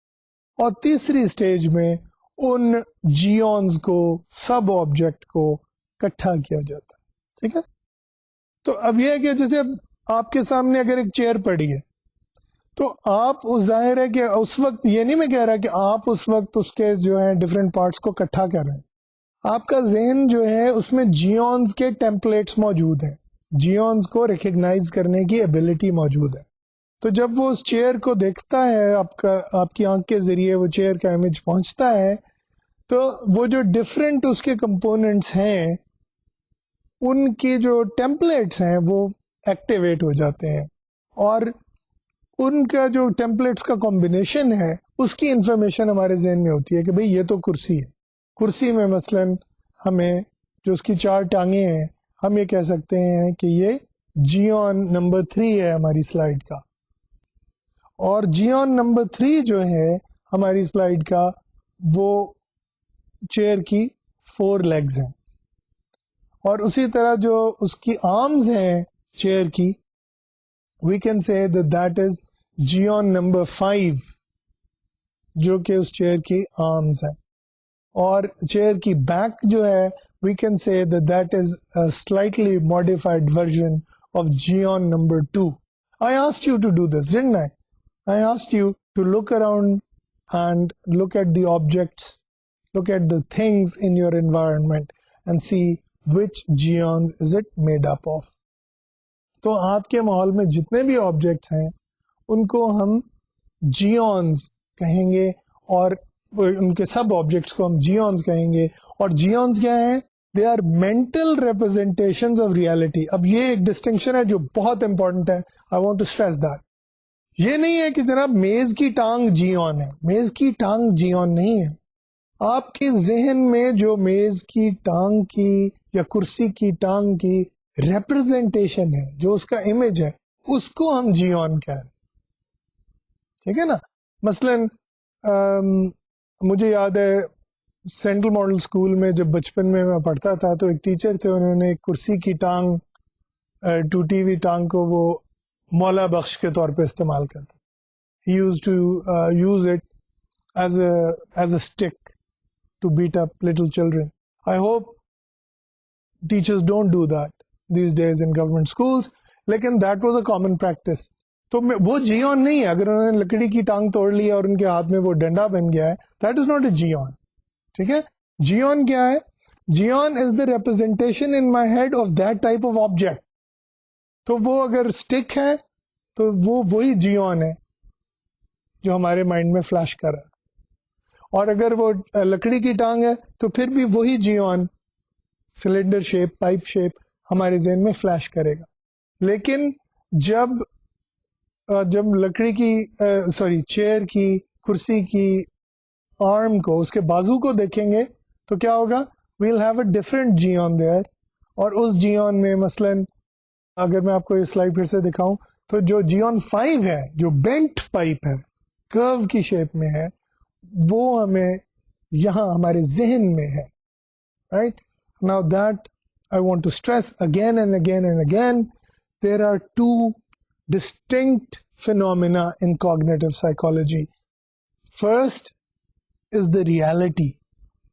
Speaker 1: اور تیسری سٹیج میں ان جیونز کو, سب آبجیکٹ کو اکٹھا کیا جاتا ہے. ٹھیک ہے, تو اب یہ ہے کہ جیسے آپ کے سامنے اگر ایک چیئر پڑی ہے تو آپ ظاہر ہے کہ اس وقت یہ نہیں میں کہہ رہا کہ آپ اس وقت اس کے جو ہے ڈفرینٹ پارٹس کو اکٹھا کر رہے ہیں. آپ کا ذہن جو ہے اس میں جیونز کے ٹیمپلیٹس موجود ہیں, جیونز کو ریکگنائز کرنے کی ایبلٹی موجود ہے. تو جب وہ اس چیئر کو دیکھتا ہے, آپ کی آنکھ کے ذریعے وہ چیئر کا امیج پہنچتا ہے, تو وہ جو ڈفرینٹ اس کے کمپوننٹس ہیں ان کی جو ٹیمپلیٹس ہیں وہ ایکٹیویٹ ہو جاتے ہیں, اور ان کا جو ٹیمپلیٹس کا کمبینیشن ہے اس کی انفارمیشن ہمارے ذہن میں ہوتی ہے کہ بھئی یہ تو کرسی ہے. کرسی میں مثلا ہمیں جو اس کی 4 ٹانگیں ہیں ہم یہ کہہ سکتے ہیں کہ یہ جیون نمبر 3 ہے ہماری سلائیڈ کا, اور جیون نمبر 3 جو ہے ہماری سلائیڈ کا وہ چیئر کی 4 لیگز ہیں. اور اسی طرح جو اس کی آرمز ہیں چیئر کی, وی کین سے دیٹ از جیون نمبر 5, جو کہ اس چیئر کی آرمز ہیں. اور چیئر کی بیک جو ہے we can say that is slightly modified version of geon number 2. I asked you to do this, didn't I? I asked you to look around and look at the objects, look at the things in your environment and see which geons is it made up of. تو آپ کے ماحول میں جتنے بھی objects ہیں ان کو ہم جیونز کہیں گے, اور ان کے سب آبجیکٹس کو ہم جیونز کہیں گے. اور جیونز کیا ہیں؟ They are mental representations of reality. اب یہ ایک ڈسٹنکشن ہے جو بہت امپورٹنٹ ہے. I want to stress that. یہ نہیں ہے کہ جناب میز کی ٹانگ جیون ہے, میز کی ٹانگ جیون نہیں ہے. آپ کے ذہن میں جو میز کی ٹانگ کی یا کرسی کی ٹانگ کی ریپرزینٹیشن ہے, جو اس کا امیج ہے, اس کو ہم جیون کہہ رہے ہیں. ٹھیک ہے نا. مثلاً مجھے یاد ہے سینٹرل ماڈل اسکول میں جب بچپن میں پڑھتا تھا تو ایک ٹیچر تھے, انہوں نے کرسی کی ٹانگ, ٹوٹی ہوئی ٹانگ کو وہ مولا بخش کے طور پہ استعمال کرتا. He used to use it as a stick to beat up little children. I hope teachers don't do that these days in government schools, لیکن that was a common practice. تو وہ جیون نہیں ہے. اگر انہوں نے لکڑی کی ٹانگ توڑ لی اور ان کے ہاتھ میں وہ ڈنڈا بن گیا ہے, that is not a جیون. ٹھیک ہے. جیون کیا ہے؟ جیون از the representation in my head of that type of object. تو وہ اگر اسٹک ہے تو وہ وہی جیون ہے جو ہمارے مائنڈ میں فلیش کر رہا ہے. اور اگر وہ لکڑی کی ٹانگ ہے تو پھر بھی وہی جیون سلنڈر شیپ, پائپ شیپ ہمارے ذہن میں فلیش کرے گا. لیکن جب لکڑی کی چیئر کی, کرسی کی آرم کو, اس کے بازو کو دیکھیں گے تو کیا ہوگا؟ ویل ہیو اے ڈفرنٹ جیون دیئر. اور اس جیون میں مثلاً اگر میں آپ کو یہ سلائڈ پھر سے دکھاؤں تو جو جیون 5 ہے, جو بینٹ پائپ ہے, کرو کی شیپ میں ہے, وہ ہمیں یہاں ہمارے ذہن میں ہے. Right now that I want to stress again and again and again, there are 2 distinct phenomena in cognitive psychology. First is the reality.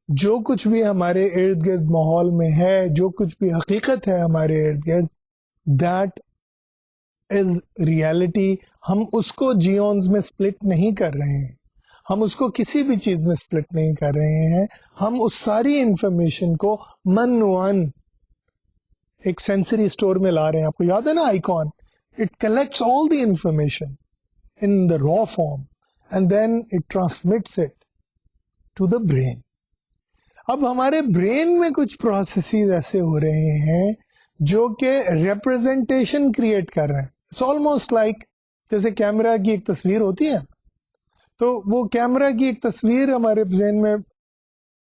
Speaker 1: جو کچھ بھی ہمارے ارد گرد ماحول میں ہے, جو کچھ بھی حقیقت ہے ہمارے ارد گرد, that is reality. ہم اس کو جیونز میں سپلٹ نہیں کر رہے ہیں, ہم اس کو کسی بھی چیز میں سپلٹ نہیں کر رہے ہیں. ہم اس ساری انفارمیشن کو من ایک سینسری اسٹور میں لا رہے ہیں. آپ کو یاد ہے نا icon, it collects all the information in the raw form and then it transmits it to the brain. اب ہمارے برین میں کچھ پروسیسز ایسے ہو رہے ہیں جو کہ ریپرزینٹیشن کریٹ کر رہے ہیں. اٹس آلموسٹ لائک جیسے کیمرہ کی ایک تصویر ہوتی ہے, تو وہ کیمرہ کی ایک تصویر ہمارے ذہن میں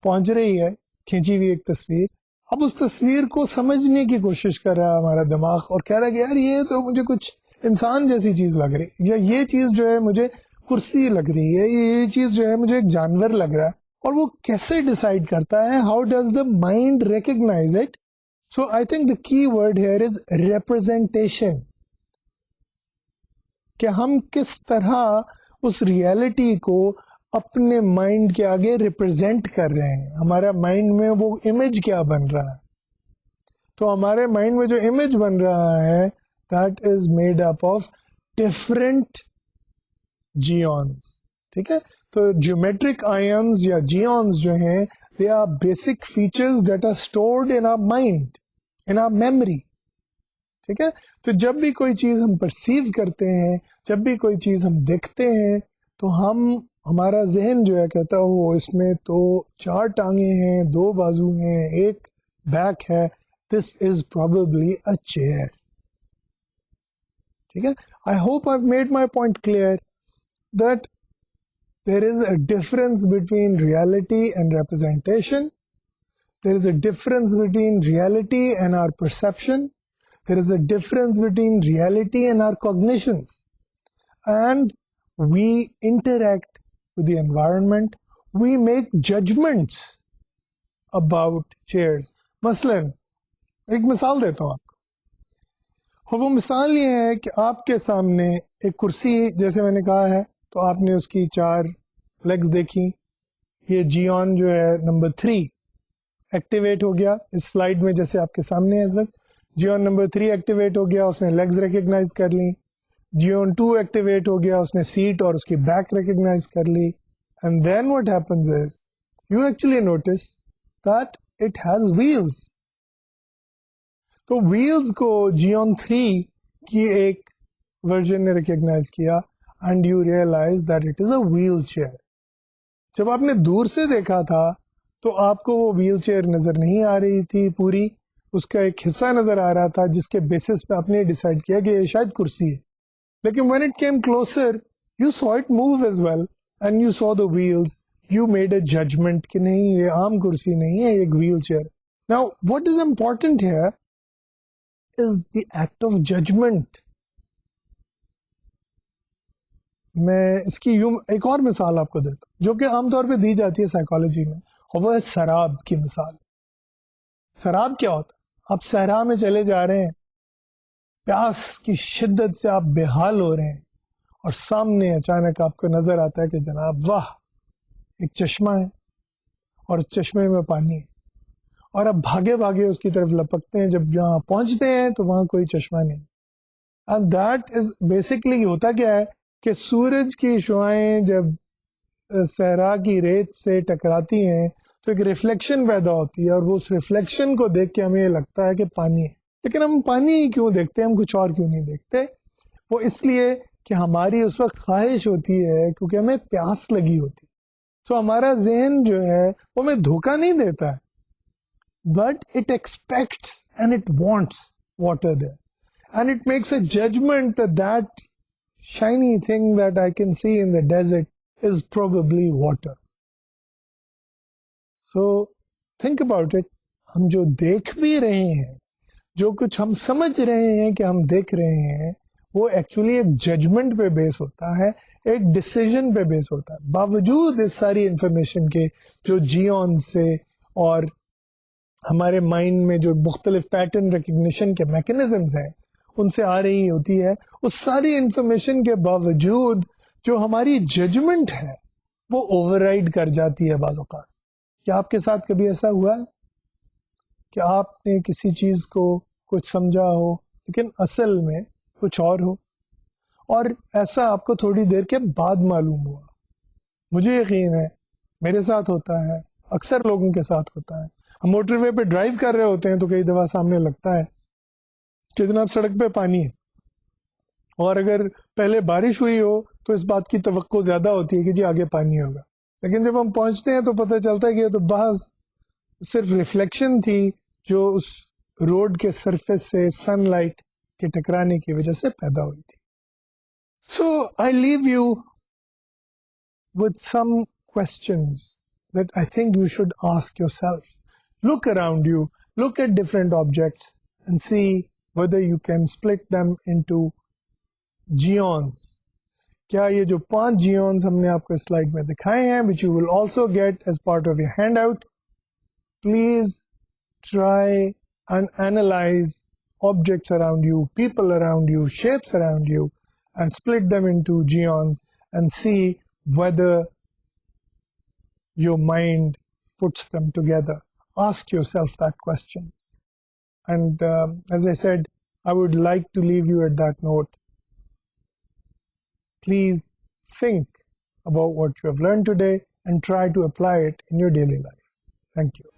Speaker 1: پہنچ رہی ہے, کھینچی ہوئی ایک تصویر. اب اس تصویر کو سمجھنے کی کوشش کر رہا ہے ہمارا دماغ, اور کہہ رہا ہے کہ یار یہ تو مجھے کچھ انسان جیسی چیز لگ رہی, یا یہ چیز جو ہے مجھے کرسی لگ رہی ہے, یہ چیز جو ہے مجھے ایک جانور لگ رہا ہے. اور وہ کیسے ڈیسائیڈ کرتا ہے؟ How does the mind recognise it? So I think the key word here is representation, کہ ہم کس طرح اس ریالٹی کو اپنے مائنڈ کے آگے ریپرزینٹ کر رہے ہیں. ہمارا مائنڈ میں وہ امیج کیا بن رہا ہے؟ تو ہمارے مائنڈ میں جو امیج بن رہا ہے that is made up of different geons. ٹھیک ہے. تو جیومیٹرک آئنز یا جیونز جو ہیں, they are basic features that are stored in our mind, in our memory. ٹھیک ہے. تو جب بھی کوئی چیز ہم پرسیو کرتے ہیں, جب بھی کوئی چیز ہم دیکھتے ہیں, تو ہمارا ذہن جو ہے کہتا ہو اس میں تو 4 ٹانگیں ہیں, 2 بازو ہیں, ایک بیک ہے, دس از پروبیبلی اے چیئر. ٹھیک ہے. I hope I made my point clear that there is a difference between reality and representation. There is a difference between reality and our perception. There is a difference between reality and our cognitions. And we interact with the environment. We make judgments about chairs. مثلاً ایک مثال دیتا ہوں آپ کو, اور وہ مثال یہ ہے کہ آپ کے سامنے ایک کرسی جیسے میں نے کہا ہے, تو آپ نے اس کی 4 لیگز دیکھی. یہ جیون جو ہے نمبر 3 ایکٹیویٹ ہو گیا اس سلائیڈ میں جیسے آپ کے سامنے ہے اس وقت. جیون نمبر 3 ایکٹیویٹ ہو گیا, اس نے لیگز ریکگنائز کر لی. جیون 2 ایکٹیویٹ ہو گیا, اس نے سیٹ اور اس کی بیک ریکگنائز کر لی. And then what happens is you actually notice that it has wheels. تو ویلز کو جیون 3 کی ایک ورژن نے ریکگنائز کیا and you realise that it is a wheelchair. جب آپ نے دور سے دیکھا تھا تو آپ کو وہ ویل چیئر نظر نہیں آ رہی تھی پوری, اس کا ایک حصہ نظر آ رہا تھا جس کے بیسس پہ آپ نے ڈیسائیڈ کیا کہ یہ شاید کرسی ہے. لیکن when it came closer you saw it move as well and you saw the wheels, you made a judgment کہ نہیں یہ عام کرسی نہیں ہے, یہ ایک wheel chair. Now what is important here is the act of judgment. میں اس کی ایک اور مثال آپ کو دیتا ہوں جو کہ عام طور پہ دی جاتی ہے سائیکالوجی میں, اور وہ ہے سراب کی مثال. سراب کیا ہوتا ہے؟ آپ صحرا میں چلے جا رہے ہیں, پیاس کی شدت سے آپ بے حال ہو رہے ہیں, اور سامنے اچانک آپ کو نظر آتا ہے کہ جناب واہ ایک چشمہ ہے اور اس چشمے میں پانی ہے, اور اب بھاگے بھاگے اس کی طرف لپکتے ہیں. جب یہاں پہنچتے ہیں تو وہاں کوئی چشمہ نہیں. اینڈ دیٹ از بیسکلی ہوتا کیا ہے کہ سورج کی شعائیں جب صحرا کی ریت سے ٹکراتی ہیں تو ایک ریفلیکشن پیدا ہوتی ہے, اور وہ اس ریفلیکشن کو دیکھ کے ہمیں یہ لگتا ہے کہ پانی ہے. لیکن ہم پانی کیوں دیکھتے ہیں, ہم کچھ اور کیوں نہیں دیکھتے؟ وہ اس لیے کہ ہماری اس وقت خواہش ہوتی ہے کیونکہ ہمیں پیاس لگی ہوتی. تو ہمارا ذہن جو ہے وہ ہمیں دھوکہ نہیں دیتا ہے, but it expects and it wants water there, and it makes a judgement that shiny thing that I can see in the desert is probably water. So think about it. ہم جو دیکھ بھی رہے ہیں, جو کچھ ہم سمجھ رہے ہیں کہ ہم دیکھ رہے ہیں, وہ ایکچولی ایک ججمنٹ پہ بیس ہوتا ہے, ایک ڈسیزن پہ بیس ہوتا ہے. باوجود اس ساری انفارمیشن کے جو جیون سے اور ہمارے مائنڈ میں جو مختلف پیٹرن ریکگنیشن کے میکنزمز ہیں ان سے آ رہی ہوتی ہے, اس ساری انفارمیشن کے باوجود جو ہماری ججمنٹ ہے وہ اوور رائڈ کر جاتی ہے بعض اوقات. کیا آپ کے ساتھ کبھی ایسا ہوا ہے کہ آپ نے کسی چیز کو کچھ سمجھا ہو لیکن اصل میں کچھ اور ہو, اور ایسا آپ کو تھوڑی دیر کے بعد معلوم ہوا؟ مجھے یقین ہے میرے ساتھ ہوتا ہے, اکثر لوگوں کے ساتھ ہوتا ہے. ہم موٹر وے پہ ڈرائیو کر رہے ہوتے ہیں تو کئی دفعہ سامنے لگتا ہے کہ جناب سڑک پہ پانی ہے, اور اگر پہلے بارش ہوئی ہو تو اس بات کی توقع زیادہ ہوتی ہے کہ جی آگے پانی ہوگا. لیکن جب ہم پہنچتے ہیں تو پتہ چلتا ہے کہ یہ تو بعض صرف ریفلیکشن تھی جو اس روڈ کے سرفیس سے سن لائٹ کے ٹکرانے کی وجہ سے پیدا ہوئی تھی. سو آئی لیو you with some questions that I think you should ask yourself. Look around you, look at different objects and see whether you can split them into geons. کیا یہ جو 5 geons ہم نے آپ کو سلائڈ میں دکھائے ہیں, which you will also get as part of your handout, please try and analyze objects around you, people around you, shapes around you, and split them into geons and see whether your mind puts them together. Ask yourself that question. And as I said, I would like to leave you at that note. Please think about what you have learned today and try to apply it in your daily life. Thank you.